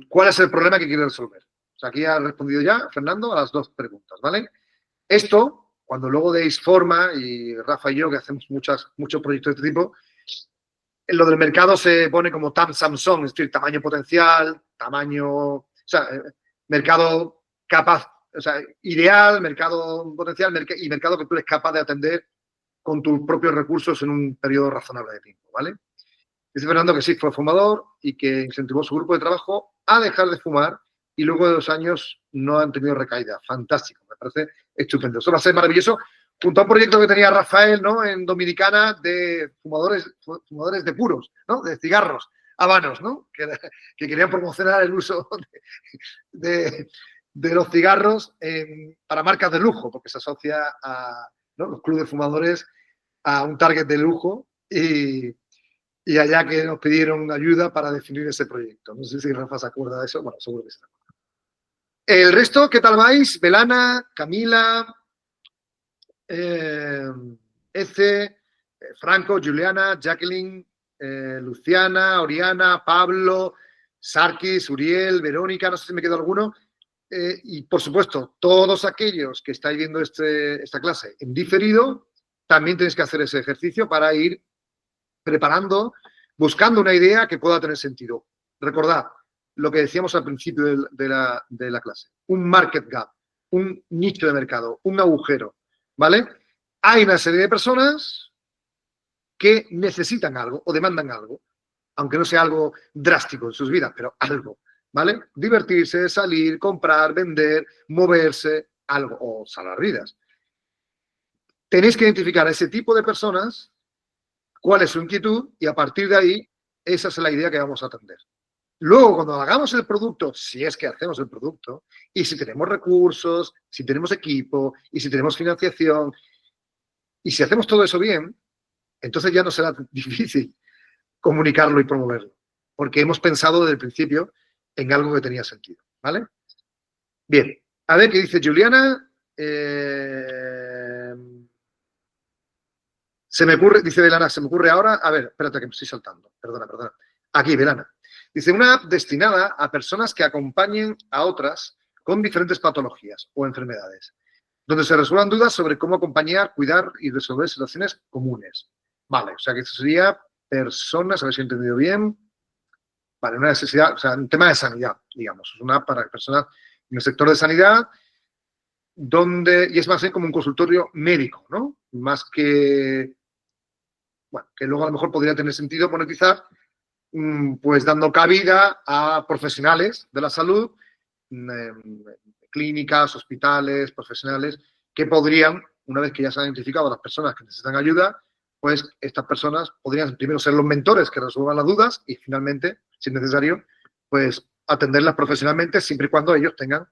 cuál es el problema que quiere resolver. O sea, aquí ha respondido ya Fernando a las dos preguntas, ¿vale? Esto, cuando luego deis forma, y Rafa y yo, que hacemos muchos proyectos de este tipo, lo del mercado se pone como TAM Samsung, es decir, tamaño potencial, mercado capaz, o sea, ideal, mercado potencial y mercado que tú eres capaz de atender con tus propios recursos en un periodo razonable de tiempo, ¿vale? Dice Fernando que sí, fue fumador y que incentivó a su grupo de trabajo a dejar de fumar y luego de 2 años no han tenido recaída. Fantástico, me parece estupendo. Eso va a ser maravilloso. Junto a un proyecto que tenía Rafael, ¿no? En Dominicana de fumadores de puros, ¿no? De cigarros, habanos, ¿no? Que querían promocionar el uso de los cigarros para marcas de lujo, porque se asocia a, ¿no?, los clubes de fumadores a un target de lujo y allá que nos pidieron ayuda para definir ese proyecto. No sé si Rafa se acuerda de eso. Bueno, seguro que se acuerda. El resto, ¿qué tal vais? Belana, Camila, Ece, Franco, Juliana, Jacqueline, Luciana, Oriana, Pablo, Sarkis, Uriel, Verónica, no sé si me quedó alguno. Y, por supuesto, todos aquellos que estáis viendo esta clase en diferido, también tenéis que hacer ese ejercicio para ir preparando, buscando una idea que pueda tener sentido. Recordad lo que decíamos al principio de la clase. Un market gap, un nicho de mercado, un agujero, ¿vale? Hay una serie de personas que necesitan algo o demandan algo, aunque no sea algo drástico en sus vidas, pero algo, ¿vale? Divertirse, salir, comprar, vender, moverse, algo, o salvar vidas. Tenéis que identificar a ese tipo de personas, cuál es su inquietud, y a partir de ahí, esa es la idea que vamos a atender. Luego, cuando hagamos el producto, si es que hacemos el producto, y si tenemos recursos, si tenemos equipo, y si tenemos financiación, y si hacemos todo eso bien, entonces ya no será difícil comunicarlo y promoverlo, porque hemos pensado desde el principio en algo que tenía sentido, ¿vale? Bien, a ver qué dice Juliana. Se me ocurre, dice Belana, se me ocurre ahora, a ver, espérate que me estoy saltando, perdona. Aquí, Belana. Dice, una app destinada a personas que acompañen a otras con diferentes patologías o enfermedades, donde se resuelvan dudas sobre cómo acompañar, cuidar y resolver situaciones comunes. Vale, o sea que eso sería personas, a ver si he entendido bien, vale, una necesidad, o sea, un tema de sanidad, digamos, es una app para personas en el sector de sanidad, donde, y es más bien como un consultorio médico, ¿no? Más que, bueno, que luego a lo mejor podría tener sentido monetizar, pues dando cabida a profesionales de la salud, clínicas, hospitales, profesionales, que podrían, una vez que ya se han identificado a las personas que necesitan ayuda, pues estas personas podrían primero ser los mentores que resuelvan las dudas y finalmente, si es necesario, pues atenderlas profesionalmente siempre y cuando ellos tengan,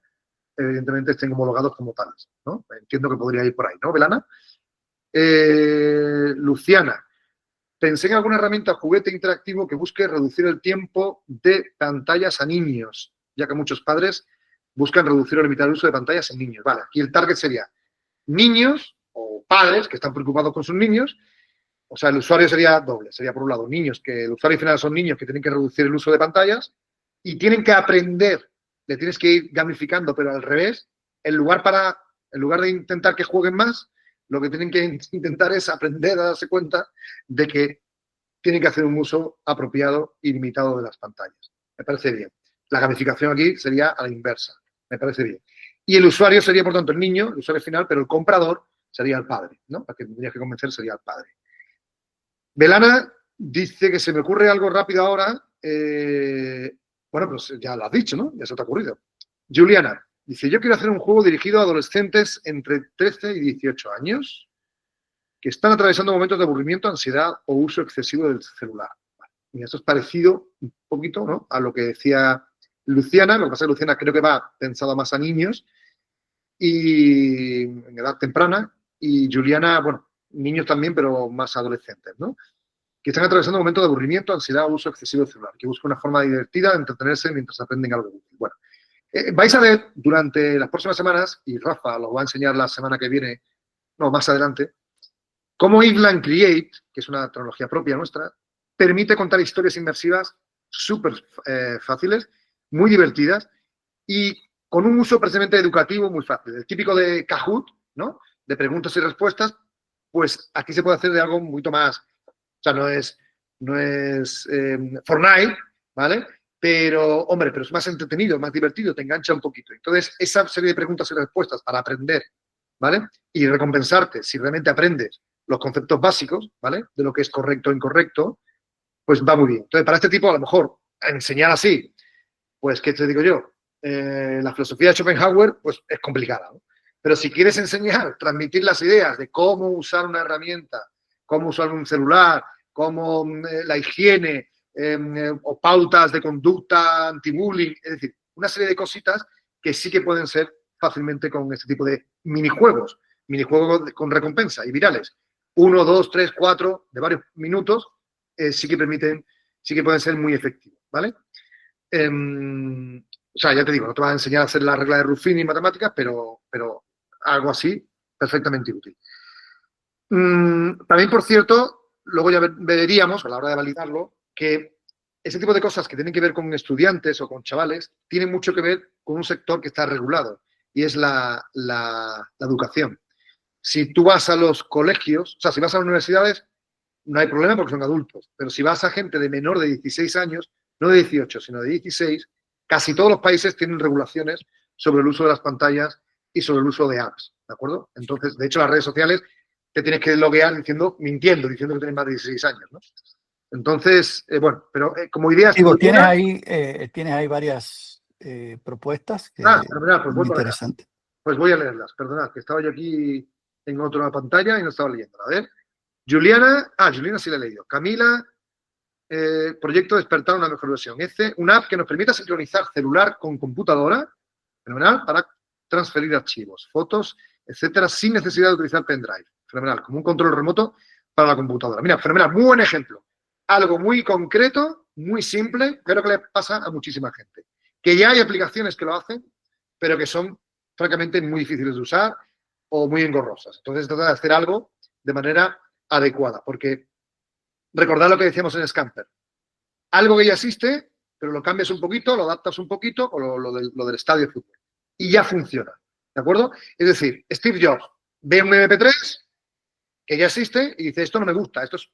evidentemente, estén homologados como tales, ¿no? Entiendo que podría ir por ahí, ¿no, Belana? Luciana, pensé en alguna herramienta o juguete interactivo que busque reducir el tiempo de pantallas a niños, ya que muchos padres buscan reducir o limitar el uso de pantallas en niños. Vale, aquí el target sería niños o padres que están preocupados con sus niños. O sea, el usuario sería doble. Sería, por un lado, niños, que el usuario final son niños que tienen que reducir el uso de pantallas y tienen que aprender, le tienes que ir gamificando, pero al revés, en lugar de intentar que jueguen más, lo que tienen que intentar es aprender a darse cuenta de que tienen que hacer un uso apropiado y limitado de las pantallas. Me parece bien. La gamificación aquí sería a la inversa. Me parece bien. Y el usuario sería, por tanto, el niño, el usuario final, pero el comprador sería el padre, ¿no? Al que tendrías que convencer sería el padre. Belana dice que se me ocurre algo rápido ahora. Bueno, pues ya lo has dicho, ¿no? Ya se te ha ocurrido. Juliana dice, yo quiero hacer un juego dirigido a adolescentes entre 13 y 18 años que están atravesando momentos de aburrimiento, ansiedad o uso excesivo del celular. Y esto es parecido un poquito, ¿no?, a lo que decía Luciana. Lo que pasa es que Luciana creo que va pensado más a niños y en edad temprana, y Juliana, bueno, niños también, pero más adolescentes, ¿no? Que están atravesando momentos de aburrimiento, ansiedad o uso excesivo del celular, que buscan una forma divertida de entretenerse mientras aprenden algo útil. Bueno, vais a ver durante las próximas semanas, y Rafa lo va a enseñar la semana que viene, no, más adelante, cómo Eggland Create, que es una tecnología propia nuestra, permite contar historias inmersivas súper fáciles, muy divertidas y con un uso precisamente educativo muy fácil. El típico de Kahoot, ¿no?, de preguntas y respuestas, pues aquí se puede hacer de algo mucho más, o sea, no es Fortnite, ¿vale? Pero, hombre, pero es más entretenido, más divertido, te engancha un poquito. Entonces, esa serie de preguntas y respuestas para aprender, ¿vale? Y recompensarte si realmente aprendes los conceptos básicos, ¿vale?, de lo que es correcto o incorrecto, pues va muy bien. Entonces, para este tipo, a lo mejor, enseñar así, pues, ¿qué te digo yo? La filosofía de Schopenhauer, pues, es complicada, ¿no? Pero si quieres enseñar, transmitir las ideas de cómo usar una herramienta, cómo usar un celular, cómo la higiene, o pautas de conducta anti-bullying, es decir, una serie de cositas que sí que pueden ser fácilmente con este tipo de minijuegos con recompensa y virales. 1, 2, 3, 4, de varios minutos, sí que pueden ser muy efectivos, ¿vale? O sea, ya te digo, no te vas a enseñar a hacer la regla de Ruffini en matemáticas, pero algo así, perfectamente útil. También, por cierto, luego ya veríamos, a la hora de validarlo, que ese tipo de cosas que tienen que ver con estudiantes o con chavales tienen mucho que ver con un sector que está regulado, y es la educación. Si tú vas a los colegios, o sea, si vas a las universidades, no hay problema porque son adultos, pero si vas a gente de menor de 16 años, no de 18, sino de 16, casi todos los países tienen regulaciones sobre el uso de las pantallas y sobre el uso de apps, ¿de acuerdo? Entonces, de hecho, las redes sociales te tienes que loguear mintiendo, diciendo que tienes más de 16 años, ¿no? Entonces, bueno, pero como ideas... Digo, tienes ahí varias propuestas que fenomenal, pues muy voy para acá. interesantes. Pues voy a leerlas, perdonad, que estaba yo aquí en otra pantalla y no estaba leyendo. A ver, Juliana sí la he leído. Camila, proyecto Despertar una mejor versión. Una app que nos permita sincronizar celular con computadora, fenomenal, para transferir archivos, fotos, etcétera, sin necesidad de utilizar pendrive. Fenomenal, como un control remoto para la computadora. Mira, fenomenal, muy buen ejemplo. Algo muy concreto, muy simple, pero que le pasa a muchísima gente. Que ya hay aplicaciones que lo hacen, pero que son, francamente, muy difíciles de usar o muy engorrosas. Entonces, trata de hacer algo de manera adecuada, porque recordad lo que decíamos en Scamper. Algo que ya existe, pero lo cambias un poquito, lo adaptas un poquito, o lo del estadio de fútbol. Y ya funciona. ¿De acuerdo? Es decir, Steve Jobs ve un MP3 que ya existe y dice, esto no me gusta, esto es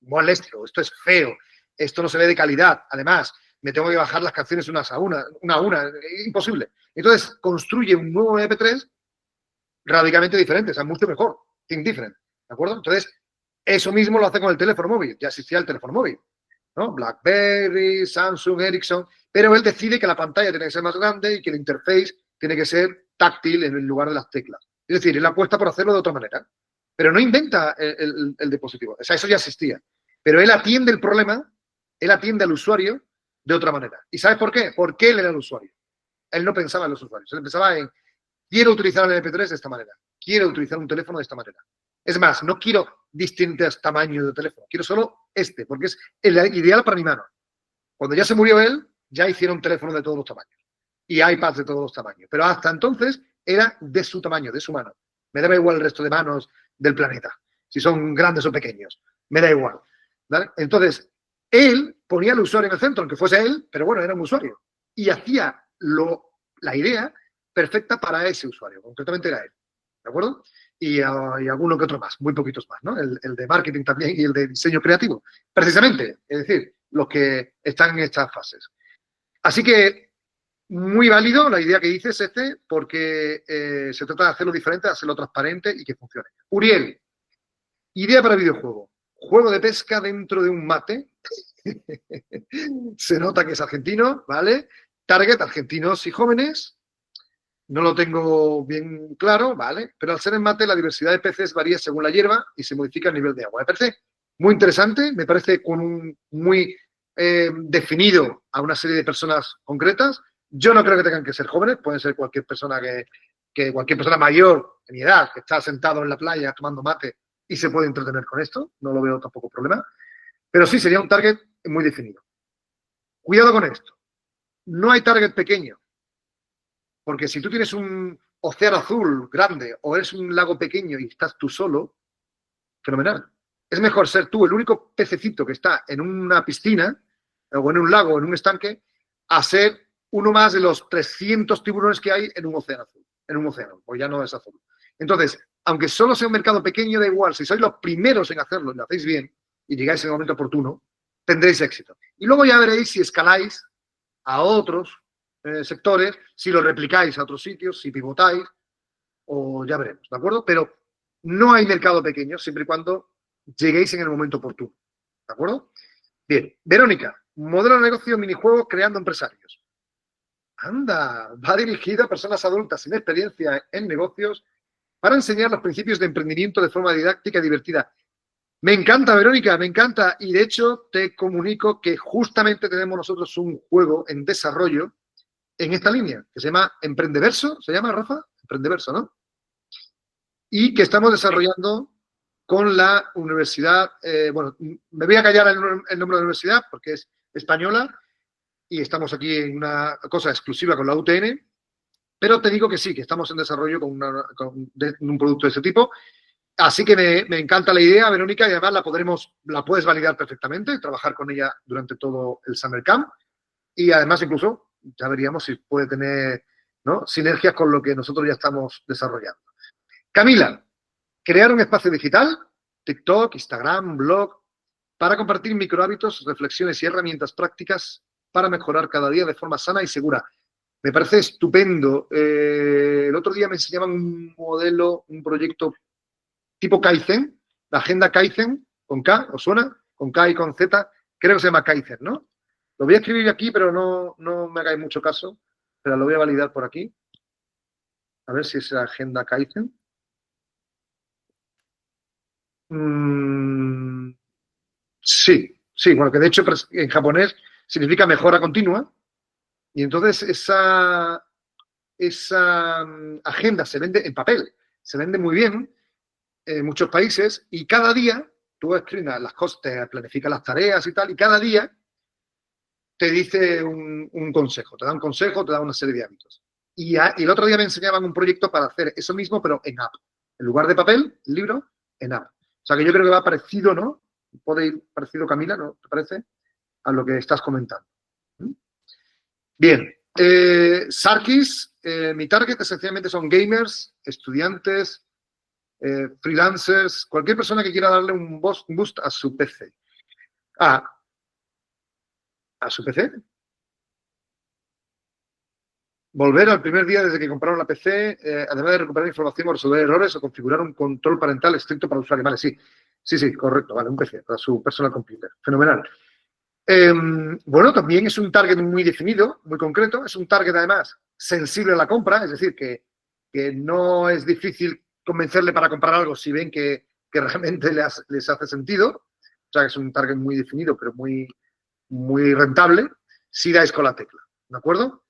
molesto, esto es feo, esto no se ve de calidad. Además, me tengo que bajar las canciones unas a una, imposible. Entonces, construye un nuevo MP3 radicalmente diferente, o sea, mucho mejor, think different, ¿de acuerdo? Entonces, eso mismo lo hace con el teléfono móvil, ya existía el teléfono móvil, ¿no? BlackBerry, Samsung, Ericsson, pero él decide que la pantalla tiene que ser más grande y que el interface tiene que ser táctil en el lugar de las teclas. Es decir, él apuesta por hacerlo de otra manera, pero no inventa el dispositivo, o sea, eso ya existía, pero él atiende el problema, él atiende al usuario de otra manera. ¿Y sabes por qué? Porque él era el usuario. Él no pensaba en los usuarios, él pensaba en quiero utilizar el MP3 de esta manera. Quiero utilizar un teléfono de esta manera. Es más, no quiero distintos tamaños de teléfono. Quiero solo este, porque es el ideal para mi mano. Cuando ya se murió él, ya hicieron teléfonos de todos los tamaños. Y iPads de todos los tamaños. Pero hasta entonces era de su tamaño, de su mano. Me da igual el resto de manos del planeta. Si son grandes o pequeños. Me da igual. ¿Vale? Entonces, él ponía al usuario en el centro, aunque fuese él, pero bueno, era un usuario. Y hacía la idea perfecta para ese usuario, concretamente era él, ¿de acuerdo? Y alguno que otro más, muy poquitos más, ¿no? El de marketing también y el de diseño creativo, precisamente, es decir, los que están en estas fases. Así que, muy válido la idea que dices, porque se trata de hacerlo diferente, de hacerlo transparente y que funcione. Uriel, idea para videojuego. Juego de pesca dentro de un mate. Se nota que es argentino, ¿vale? Target, argentinos y jóvenes. No lo tengo bien claro, ¿vale? Pero al ser en mate, la diversidad de peces varía según la hierba y se modifica el nivel de agua. Me parece muy interesante, me parece con un muy definido a una serie de personas concretas. Yo no creo que tengan que ser jóvenes, pueden ser cualquier persona cualquier persona mayor, de mi edad, que está sentado en la playa tomando mate y se puede entretener con esto. No lo veo tampoco problema. Pero sí, sería un target muy definido. Cuidado con esto. No hay target pequeño. Porque si tú tienes un océano azul grande o eres un lago pequeño y estás tú solo, fenomenal. Es mejor ser tú el único pececito que está en una piscina o en un lago o en un estanque a ser uno más de los 300 tiburones que hay en un océano azul. En un océano, pues ya no es azul. Entonces, aunque solo sea un mercado pequeño, da igual. Si sois los primeros en hacerlo y lo hacéis bien y llegáis en el momento oportuno, tendréis éxito. Y luego ya veréis si escaláis a otros sectores, si lo replicáis a otros sitios, si pivotáis, o ya veremos, ¿de acuerdo? Pero no hay mercado pequeño siempre y cuando lleguéis en el momento oportuno, ¿de acuerdo? Bien, Verónica, modelo de negocio minijuegos creando empresarios. Anda, va dirigido a personas adultas sin experiencia en negocios para enseñar los principios de emprendimiento de forma didáctica y divertida. Me encanta, Verónica, me encanta. Y de hecho te comunico que justamente tenemos nosotros un juego en desarrollo en esta línea, que se llama Emprendeverso, ¿se llama, Rafa? Emprendeverso, ¿no? Y que estamos desarrollando con la universidad, bueno, me voy a callar el nombre de la universidad porque es española y estamos aquí en una cosa exclusiva con la UTN, pero te digo que sí, que estamos en desarrollo con un producto de este tipo. Así que me encanta la idea, Verónica, y además la puedes validar perfectamente, trabajar con ella durante todo el Summer Camp y además incluso ya veríamos si puede tener, ¿no?, sinergias con lo que nosotros ya estamos desarrollando. Camila, crear un espacio digital, TikTok, Instagram, blog, para compartir microhábitos, reflexiones y herramientas prácticas para mejorar cada día de forma sana y segura. Me parece estupendo. El otro día me enseñaban un modelo, un proyecto tipo Kaizen, la agenda Kaizen, con K, ¿os suena? Con K y con Z, creo que se llama Kaizen, ¿no? Lo voy a escribir aquí, pero no me hagáis mucho caso, pero lo voy a validar por aquí. A ver si es la agenda Kaizen. Sí, Sí, bueno, que de hecho en japonés significa mejora continua. Y entonces esa agenda se vende en papel, se vende muy bien en muchos países y cada día tú escribes las cosas, te planificas las tareas y tal, y cada día te dice un consejo, te da un consejo, te da una serie de hábitos. Y el otro día me enseñaban un proyecto para hacer eso mismo, pero en app. En lugar de papel, libro, en app. O sea que yo creo que va parecido, ¿no? Puede ir parecido, Camila, ¿no? ¿Te parece? A lo que estás comentando. Bien. Sarkis, mi target esencialmente son gamers, estudiantes, freelancers, cualquier persona que quiera darle un boost a su PC. ¿A su PC? Volver al primer día desde que compraron la PC, además de recuperar información o resolver errores o configurar un control parental estricto para el usuario. Vale, sí, correcto, vale, un PC para su personal computer. Fenomenal. Bueno, también es un target muy definido, muy concreto. Es un target, además, sensible a la compra, es decir, que no es difícil convencerle para comprar algo si ven que realmente les hace sentido. O sea, que es un target muy definido, pero muy, muy rentable, si dais con la tecla. ¿De acuerdo?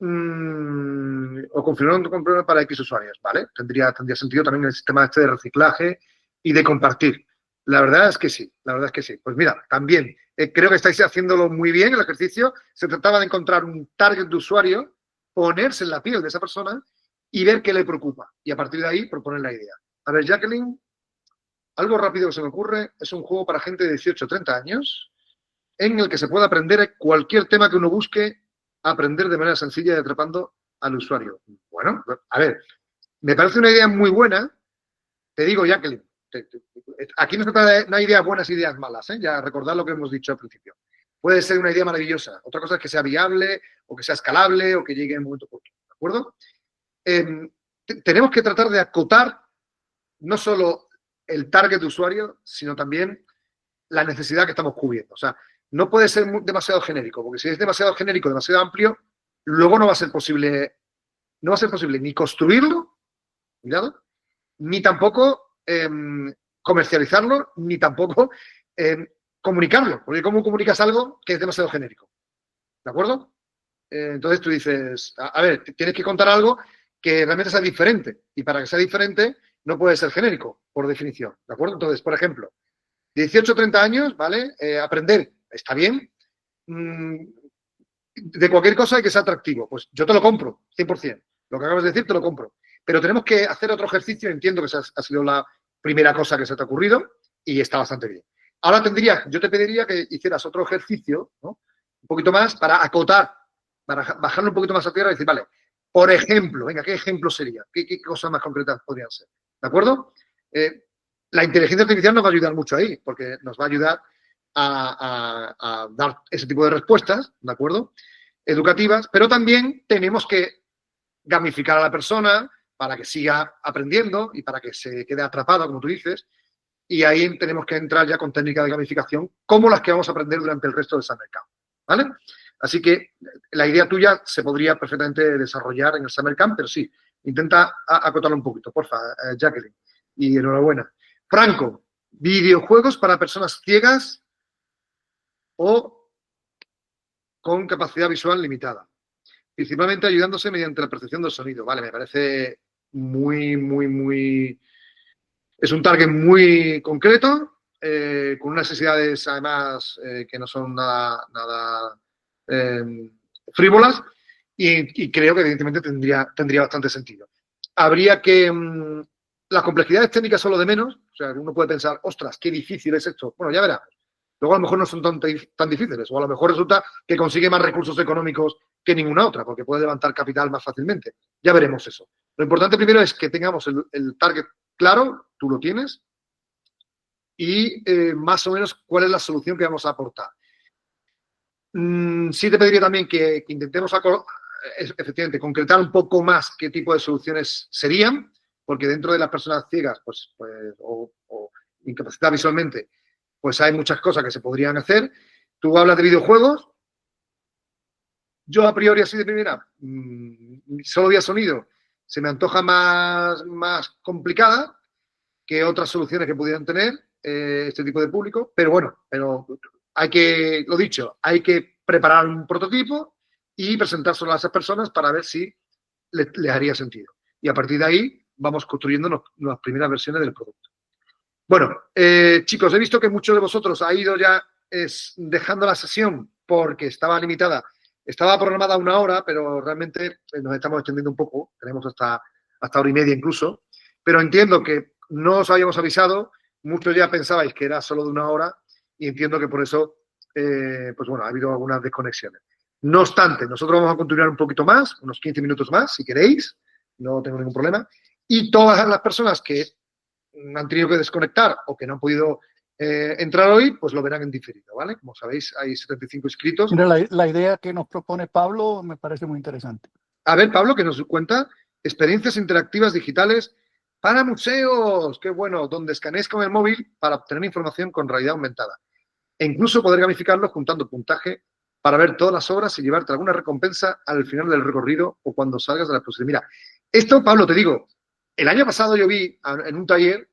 O configurar un comprador para X usuarios, ¿vale? Tendría sentido también el sistema este de reciclaje y de compartir. La verdad es que sí, Pues mira, también creo que estáis haciéndolo muy bien el ejercicio. Se trataba de encontrar un target de usuario, ponerse en la piel de esa persona y ver qué le preocupa. Y a partir de ahí proponer la idea. A ver, Jacqueline, algo rápido que se me ocurre, es un juego para gente de 18 o 30 años en el que se puede aprender cualquier tema que uno busque, aprender de manera sencilla y atrapando al usuario. Bueno, a ver, me parece una idea muy buena. Te digo, Jacqueline, aquí no se trata de, no hay ideas buenas, ideas malas, ¿eh? Ya recordad lo que hemos dicho al principio. Puede ser una idea maravillosa. Otra cosa es que sea viable o que sea escalable o que llegue en un momento corto. ¿De acuerdo? Tenemos que tratar de acotar no solo el target de usuario, sino también la necesidad que estamos cubriendo. O sea, no puede ser demasiado genérico, porque si es demasiado genérico, demasiado amplio, luego no va a ser posible ni construirlo, cuidado, ni tampoco comercializarlo, ni tampoco comunicarlo. Porque ¿cómo comunicas algo que es demasiado genérico? ¿De acuerdo? Entonces tú dices, a ver, tienes que contar algo que realmente sea diferente. Y para que sea diferente, no puede ser genérico, por definición. ¿De acuerdo? Entonces, por ejemplo, 18 o 30 años, ¿vale? Aprender, está bien. De cualquier cosa que sea atractivo. Pues yo te lo compro, 100%. Lo que acabas de decir, te lo compro. Pero tenemos que hacer otro ejercicio. Entiendo que esa ha sido la primera cosa que se te ha ocurrido y está bastante bien. Ahora yo te pediría que hicieras otro ejercicio, ¿no? Un poquito más para acotar, para bajarlo un poquito más a tierra y decir, vale, por ejemplo, venga, ¿qué ejemplo sería? ¿Qué cosas más concretas podrían ser? ¿De acuerdo? La inteligencia artificial nos va a ayudar mucho ahí, porque nos va a ayudar a dar ese tipo de respuestas, ¿de acuerdo? Educativas, pero también tenemos que gamificar a la persona para que siga aprendiendo y para que se quede atrapada, como tú dices, y ahí tenemos que entrar ya con técnicas de gamificación como las que vamos a aprender durante el resto del Summer Camp, ¿vale? Así que la idea tuya se podría perfectamente desarrollar en el Summer Camp, pero sí, intenta acotarlo un poquito, porfa, Jacqueline, y enhorabuena. Franco, videojuegos para personas ciegas o con capacidad visual limitada, principalmente ayudándose mediante la percepción del sonido. Vale, me parece muy... Es un target muy concreto, con unas necesidades, además, que no son nada frívolas y creo que, evidentemente, tendría bastante sentido. Habría que... las complejidades técnicas son lo de menos. O sea, uno puede pensar, ostras, qué difícil es esto. Bueno, ya verás. Luego a lo mejor no son tan difíciles, o a lo mejor resulta que consigue más recursos económicos que ninguna otra, porque puede levantar capital más fácilmente. Ya veremos eso. Lo importante primero es que tengamos el target claro, tú lo tienes, y más o menos cuál es la solución que vamos a aportar. Sí te pediría también que intentemos efectivamente concretar un poco más qué tipo de soluciones serían, porque dentro de las personas ciegas o incapacitadas visualmente, pues hay muchas cosas que se podrían hacer. Tú hablas de videojuegos. Yo a priori así de primera, solo vía sonido, se me antoja más complicada que otras soluciones que pudieran tener este tipo de público, pero bueno, lo dicho, hay que preparar un prototipo y presentárselo a esas personas para ver si les haría sentido. Y a partir de ahí vamos construyendo las primeras versiones del producto. Bueno, chicos, he visto que muchos de vosotros ha ido ya dejando la sesión porque estaba limitada. Estaba programada 1 hora, pero realmente nos estamos extendiendo un poco. Tenemos hasta 1 hora y media incluso. Pero entiendo que no os habíamos avisado. Muchos ya pensabais que era solo de 1 hora y entiendo que por eso, pues bueno, ha habido algunas desconexiones. No obstante, nosotros vamos a continuar un poquito más, unos 15 minutos más, si queréis. No tengo ningún problema. Y todas las personas que han tenido que desconectar o que no han podido entrar hoy, pues lo verán en diferido, ¿vale? Como sabéis, hay 75 inscritos. Mira, la idea que nos propone Pablo me parece muy interesante. A ver, Pablo, que nos cuenta experiencias interactivas digitales para museos. Qué bueno, donde escanees con el móvil para obtener información con realidad aumentada. E incluso poder gamificarlo juntando puntaje para ver todas las obras y llevarte alguna recompensa al final del recorrido o cuando salgas de la exposición. Mira, esto, Pablo, te digo, el año pasado yo vi en un taller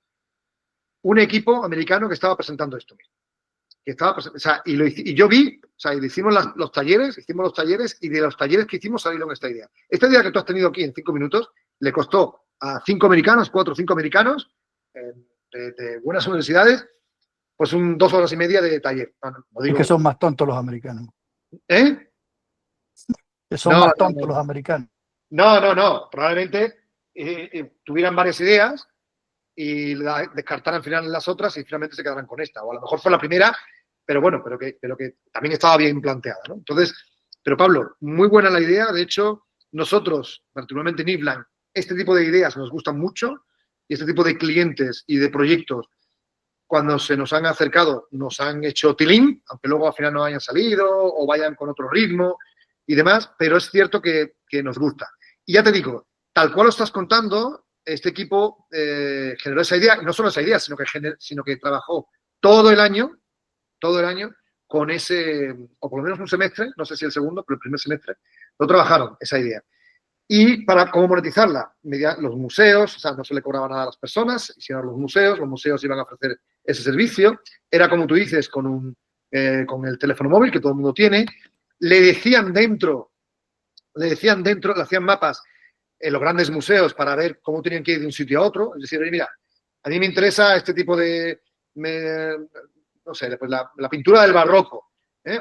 un equipo americano que estaba presentando esto mismo. Y yo vi, o sea, hicimos los talleres y de los talleres que hicimos salieron esta idea. Esta idea que tú has tenido aquí en 5 minutos le costó a 4 o 5 americanos de buenas universidades, pues 2 horas y media de taller. No digo, es que son más tontos los americanos. ¿Eh? Que son más tontos los americanos. No. Probablemente tuvieran varias ideas y descartaran al final las otras y finalmente se quedaran con esta. O a lo mejor fue la primera, pero bueno, pero que también estaba bien planteada, ¿no? Entonces, pero Pablo, muy buena la idea. De hecho, nosotros, particularmente en IFLAN, este tipo de ideas nos gustan mucho y este tipo de clientes y de proyectos, cuando se nos han acercado, nos han hecho tilín, aunque luego al final no hayan salido o vayan con otro ritmo y demás, pero es cierto que nos gusta. Y ya te digo, tal cual lo estás contando, este equipo generó esa idea, y no solo esa idea, sino que trabajó todo el año con ese, o por lo menos un semestre, no sé si el segundo, pero el primer semestre, lo trabajaron, esa idea. Y para cómo monetizarla, los museos, o sea, no se le cobraba nada a las personas, sino a los museos iban a ofrecer ese servicio. Era como tú dices, con el teléfono móvil que todo el mundo tiene. Le hacían mapas en los grandes museos para ver cómo tenían que ir de un sitio a otro. Es decir, oye, mira, a mí me interesa este tipo de, no sé, pues la pintura del barroco,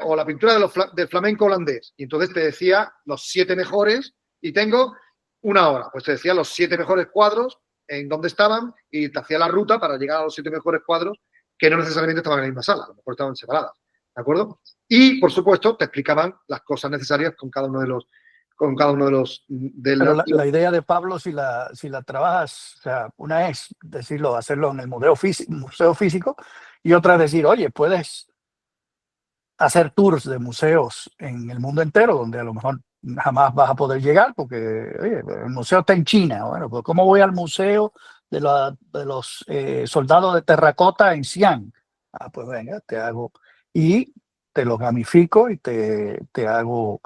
o la pintura del flamenco holandés. Y entonces te decía los 7 mejores y tengo 1 hora. Pues te decía los 7 mejores cuadros en dónde estaban y te hacía la ruta para llegar a los 7 mejores cuadros que no necesariamente estaban en la misma sala, a lo mejor estaban separadas, ¿de acuerdo? Y, por supuesto, te explicaban las cosas necesarias con cada uno de los... Pero la idea de Pablo, si la trabajas, o sea, una es decirlo, hacerlo en el museo físico y otra es decir, oye, puedes hacer tours de museos en el mundo entero, donde a lo mejor jamás vas a poder llegar porque oye, el museo está en China. Bueno, pues ¿cómo voy al museo de los soldados de terracota en Xi'an? Ah, pues venga, te hago y te lo gamifico y te hago...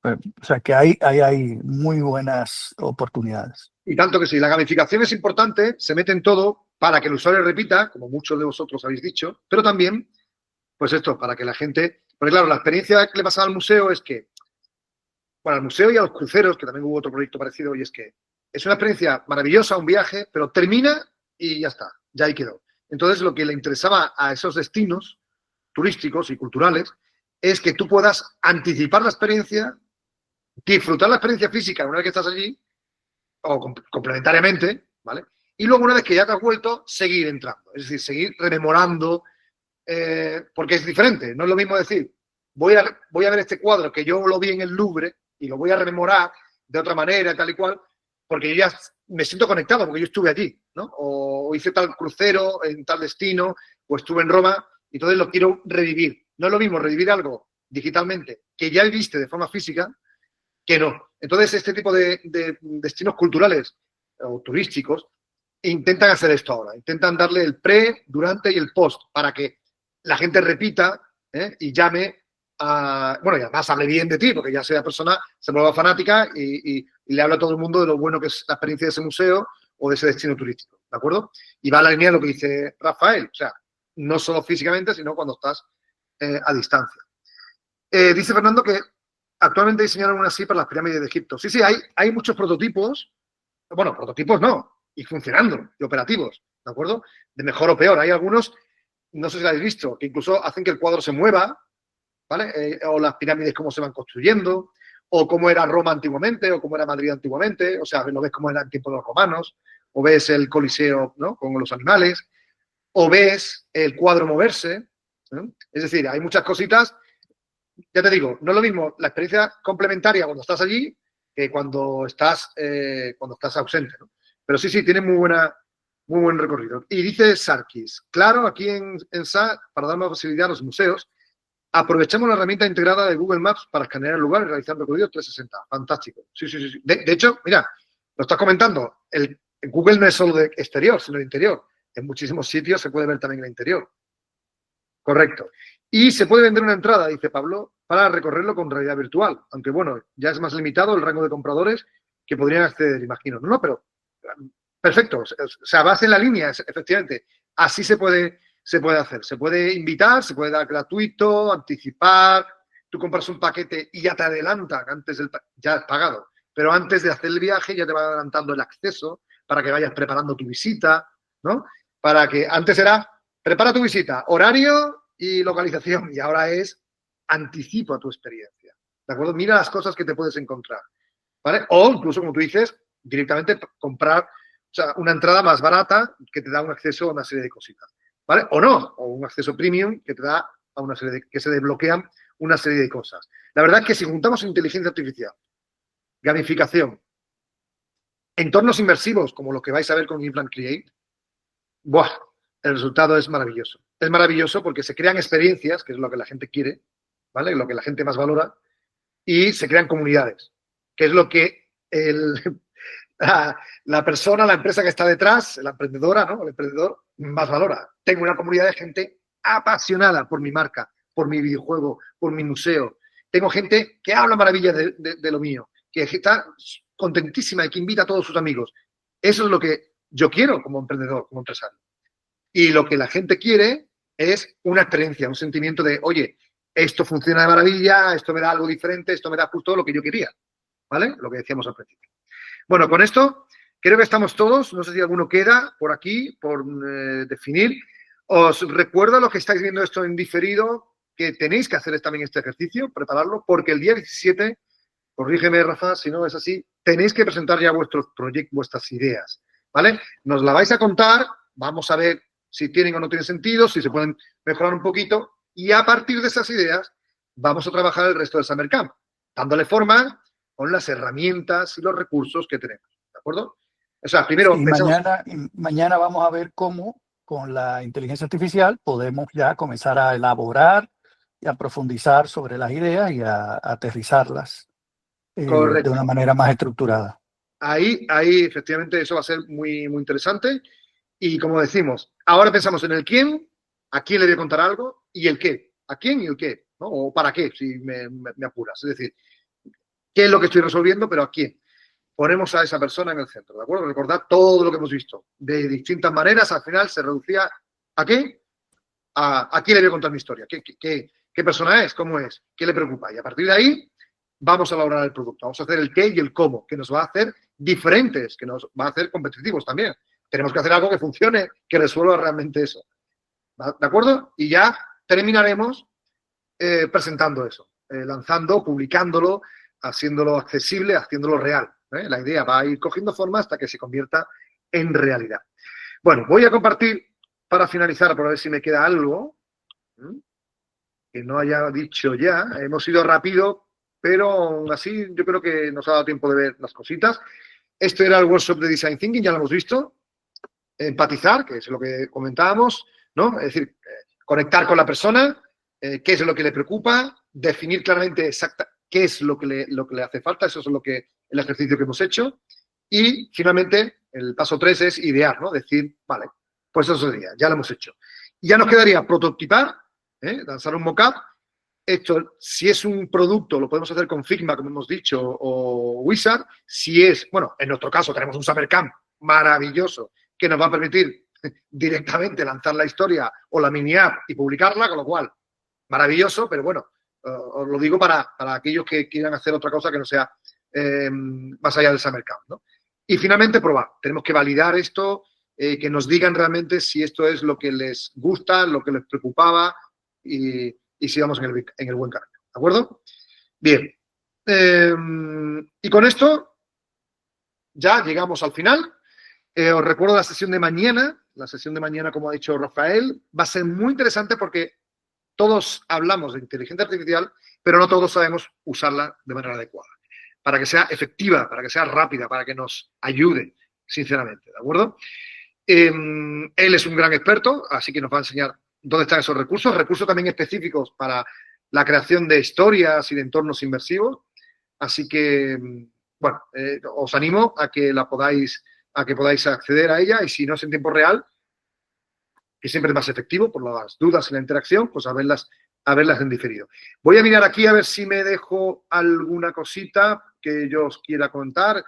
O sea que hay muy buenas oportunidades. Y tanto que sí, la gamificación es importante, se mete en todo para que el usuario repita, como muchos de vosotros habéis dicho, pero también, pues esto, para que la gente... Porque claro, la experiencia que le pasaba al museo es que, bueno, al museo y a los cruceros, que también hubo otro proyecto parecido, y es que es una experiencia maravillosa, un viaje, pero termina y ya está, ya ahí quedó. Entonces, lo que le interesaba a esos destinos turísticos y culturales es que tú puedas anticipar la experiencia, disfrutar la experiencia física una vez que estás allí, o complementariamente, ¿vale? Y luego, una vez que ya te has vuelto, seguir entrando. Es decir, seguir rememorando, porque es diferente. No es lo mismo decir, voy a ver este cuadro que yo lo vi en el Louvre y lo voy a rememorar de otra manera, tal y cual, porque yo ya me siento conectado, porque yo estuve allí, ¿no? O hice tal crucero en tal destino, o estuve en Roma, y entonces lo quiero revivir. No es lo mismo revivir algo digitalmente que ya viste de forma física que no. Entonces, este tipo de destinos culturales o turísticos intentan hacer esto ahora. Intentan darle el pre, durante y el post para que la gente repita y llame a... Bueno, y además hable bien de ti, porque ya sea persona, se vuelva fanática y le habla a todo el mundo de lo bueno que es la experiencia de ese museo o de ese destino turístico, ¿de acuerdo? Y va a la línea de lo que dice Rafael, o sea, no solo físicamente, sino cuando estás a distancia. Dice Fernando que actualmente diseñaron una así para las pirámides de Egipto. Sí, sí, hay muchos prototipos. Bueno, prototipos no, y funcionando, y operativos, ¿de acuerdo? De mejor o peor. Hay algunos, no sé si lo habéis visto, que incluso hacen que el cuadro se mueva, ¿vale? O las pirámides cómo se van construyendo, o cómo era Roma antiguamente, o cómo era Madrid antiguamente, o sea, lo ves cómo era en tiempo de los romanos, o ves el Coliseo, ¿no? Con los animales, o ves el cuadro moverse, ¿no? Es decir, hay muchas cositas. Ya te digo, no es lo mismo la experiencia complementaria cuando estás allí que cuando estás ausente, ¿no? Pero sí, tiene muy buen recorrido. Y dice Sarkis, claro, aquí en SA, para dar más posibilidad a los museos, aprovechamos la herramienta integrada de Google Maps para escanear el lugar y realizar recorridos 360. Fantástico. Sí. De hecho, mira, lo estás comentando, el Google no es solo de exterior, sino de interior. En muchísimos sitios se puede ver también el interior. Correcto. Y se puede vender una entrada, dice Pablo, para recorrerlo con realidad virtual. Aunque, bueno, ya es más limitado el rango de compradores que podrían acceder, imagino. No, pero perfecto. O sea, vas en la línea, efectivamente. Así se puede hacer. Se puede invitar, se puede dar gratuito, anticipar. Tú compras un paquete y ya te adelantan ya has pagado. Pero antes de hacer el viaje ya te va adelantando el acceso para que vayas preparando tu visita, ¿no? Para que antes era prepara tu visita, horario y localización. Y ahora es anticipo a tu experiencia. ¿De acuerdo? Mira las cosas que te puedes encontrar. ¿Vale? O incluso, como tú dices, directamente comprar, o sea, una entrada más barata que te da un acceso a una serie de cositas. ¿Vale? O no, o un acceso premium que te da a una serie que se desbloquean una serie de cosas. La verdad es que si juntamos inteligencia artificial, gamificación, entornos inmersivos como los que vais a ver con Implant Create, ¡buah! El resultado es maravilloso. Es maravilloso porque se crean experiencias, que es lo que la gente quiere, ¿vale? Lo que la gente más valora, y se crean comunidades, que es lo que la persona, la empresa que está detrás, la emprendedora, ¿no? El emprendedor más valora. Tengo una comunidad de gente apasionada por mi marca, por mi videojuego, por mi museo. Tengo gente que habla maravillas de lo mío, que está contentísima y que invita a todos sus amigos. Eso es lo que yo quiero como emprendedor, como empresario. Y lo que la gente quiere es una experiencia, un sentimiento de, oye, esto funciona de maravilla, esto me da algo diferente, esto me da justo lo que yo quería, ¿vale? Lo que decíamos al principio. Bueno, con esto creo que estamos todos. No sé si alguno queda por aquí, por definir. Os recuerdo a los que estáis viendo esto en diferido que tenéis que hacer también este ejercicio, prepararlo, porque el día 17, corrígeme, Rafa, si no es así, tenéis que presentar ya vuestros proyectos, vuestras ideas, ¿vale? Nos la vais a contar, vamos a ver si tienen o no tienen sentido, si se pueden mejorar un poquito, y a partir de esas ideas vamos a trabajar el resto del Summer Camp, dándole forma con las herramientas y los recursos que tenemos, ¿de acuerdo? O sea, primero... Y mañana vamos a ver cómo con la inteligencia artificial podemos ya comenzar a elaborar y a profundizar sobre las ideas y a aterrizarlas de una manera más estructurada. Ahí, efectivamente, eso va a ser muy, muy interesante. Y como decimos, ahora pensamos en el quién, a quién le voy a contar algo, y el qué. ¿A quién y el qué? ¿No? O para qué, si me apuras. Es decir, qué es lo que estoy resolviendo, pero a quién. Ponemos a esa persona en el centro, ¿de acuerdo? Recordad todo lo que hemos visto. De distintas maneras, al final se reducía ¿a qué? ¿A quién le voy a contar mi historia? ¿Qué persona es? ¿Cómo es? ¿Qué le preocupa? Y a partir de ahí vamos a elaborar el producto. Vamos a hacer el qué y el cómo, que nos va a hacer diferentes, que nos va a hacer competitivos también. Tenemos que hacer algo que funcione, que resuelva realmente eso. ¿De acuerdo? Y ya terminaremos presentando eso, lanzando, publicándolo, haciéndolo accesible, haciéndolo real. La idea va a ir cogiendo forma hasta que se convierta en realidad. Bueno, voy a compartir para finalizar, por ver si me queda algo que no haya dicho ya. Hemos ido rápido, pero aún así yo creo que nos ha dado tiempo de ver las cositas. Esto era el workshop de Design Thinking, ya lo hemos visto. Empatizar, que es lo que comentábamos, ¿no? Es decir, conectar con la persona, qué es lo que le preocupa, definir claramente qué es lo que le hace falta, eso es el ejercicio que hemos hecho. Y finalmente, el paso 3 es idear, ¿no? Decir, vale, pues eso sería, ya lo hemos hecho. Y ya nos quedaría prototipar, lanzar un mock-up. Esto, si es un producto, lo podemos hacer con Figma, como hemos dicho, o Wizard. Si es, bueno, en nuestro caso tenemos un Summer Camp maravilloso que nos va a permitir directamente lanzar la historia o la mini app y publicarla, con lo cual maravilloso, pero bueno, os lo digo para aquellos que quieran hacer otra cosa que no sea más allá del Summer Camp, ¿no? Y finalmente probar. Tenemos que validar esto, que nos digan realmente si esto es lo que les gusta, lo que les preocupaba y si vamos en el buen camino. ¿De acuerdo? Bien. Y con esto ya llegamos al final. Os recuerdo la sesión de mañana. La sesión de mañana, como ha dicho Rafael, va a ser muy interesante porque todos hablamos de inteligencia artificial, pero no todos sabemos usarla de manera adecuada. Para que sea efectiva, para que sea rápida, para que nos ayude, sinceramente, ¿de acuerdo? Él es un gran experto, así que nos va a enseñar dónde están esos recursos también específicos para la creación de historias y de entornos inmersivos. Así que, bueno, os animo a que podáis acceder a ella, y si no es en tiempo real, que siempre es más efectivo por las dudas y la interacción, pues a verlas en diferido. Voy a mirar aquí a ver si me dejo alguna cosita que yo os quiera contar.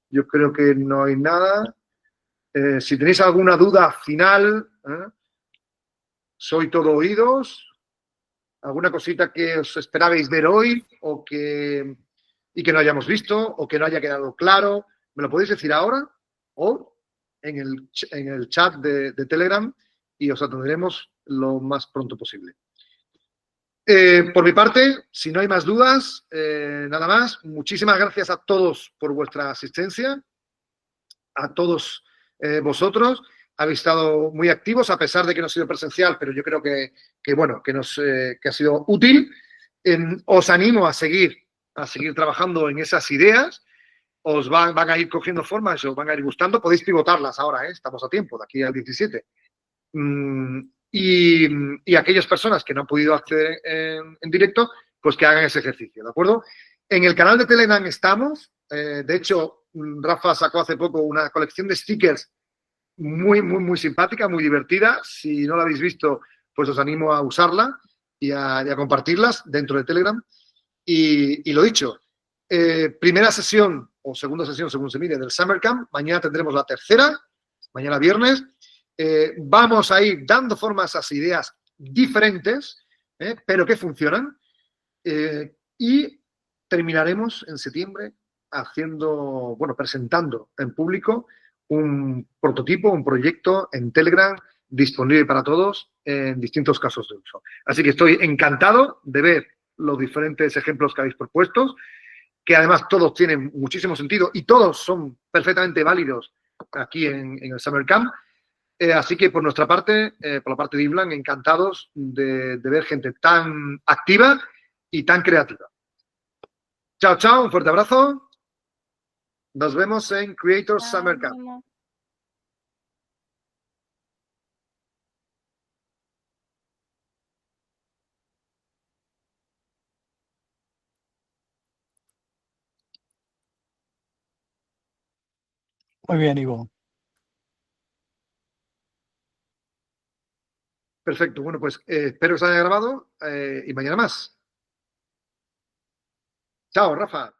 Yo creo que no hay nada. Si tenéis alguna duda final, soy todo oídos. ¿Alguna cosita que os esperabais ver hoy y que no hayamos visto o que no haya quedado claro? ¿Me lo podéis decir ahora o en el chat de Telegram y os atenderemos lo más pronto posible? Por mi parte, si no hay más dudas, nada más. Muchísimas gracias a todos por vuestra asistencia, a todos vosotros. Habéis estado muy activos, a pesar de que no ha sido presencial, pero yo creo que ha sido útil. Os animo a seguir trabajando en esas ideas. Os van a ir cogiendo forma, os van a ir gustando. Podéis pivotarlas ahora, estamos a tiempo, de aquí al 17. Y aquellas personas que no han podido acceder en directo, pues que hagan ese ejercicio, ¿de acuerdo? En el canal de Telegram estamos. De hecho, Rafa sacó hace poco una colección de stickers muy, muy, muy simpática, muy divertida. Si no la habéis visto, pues os animo a usarla y a compartirlas dentro de Telegram. Y lo dicho, primera sesión o segunda sesión, según se mire, del Summer Camp. Mañana tendremos la tercera, mañana viernes. Vamos a ir dando forma a esas ideas diferentes, pero que funcionan. Y terminaremos en septiembre presentando en público un prototipo, un proyecto en Telegram disponible para todos en distintos casos de uso. Así que estoy encantado de ver los diferentes ejemplos que habéis propuesto, que además todos tienen muchísimo sentido y todos son perfectamente válidos aquí en el Summer Camp. Así que por nuestra parte, por la parte de Iblan, encantados de ver gente tan activa y tan creativa. Chao, chao, un fuerte abrazo. Nos vemos en Creators Summer Camp. Muy bien, Ivo. Perfecto. Bueno, pues espero que os haya grabado y mañana más. Chao, Rafa.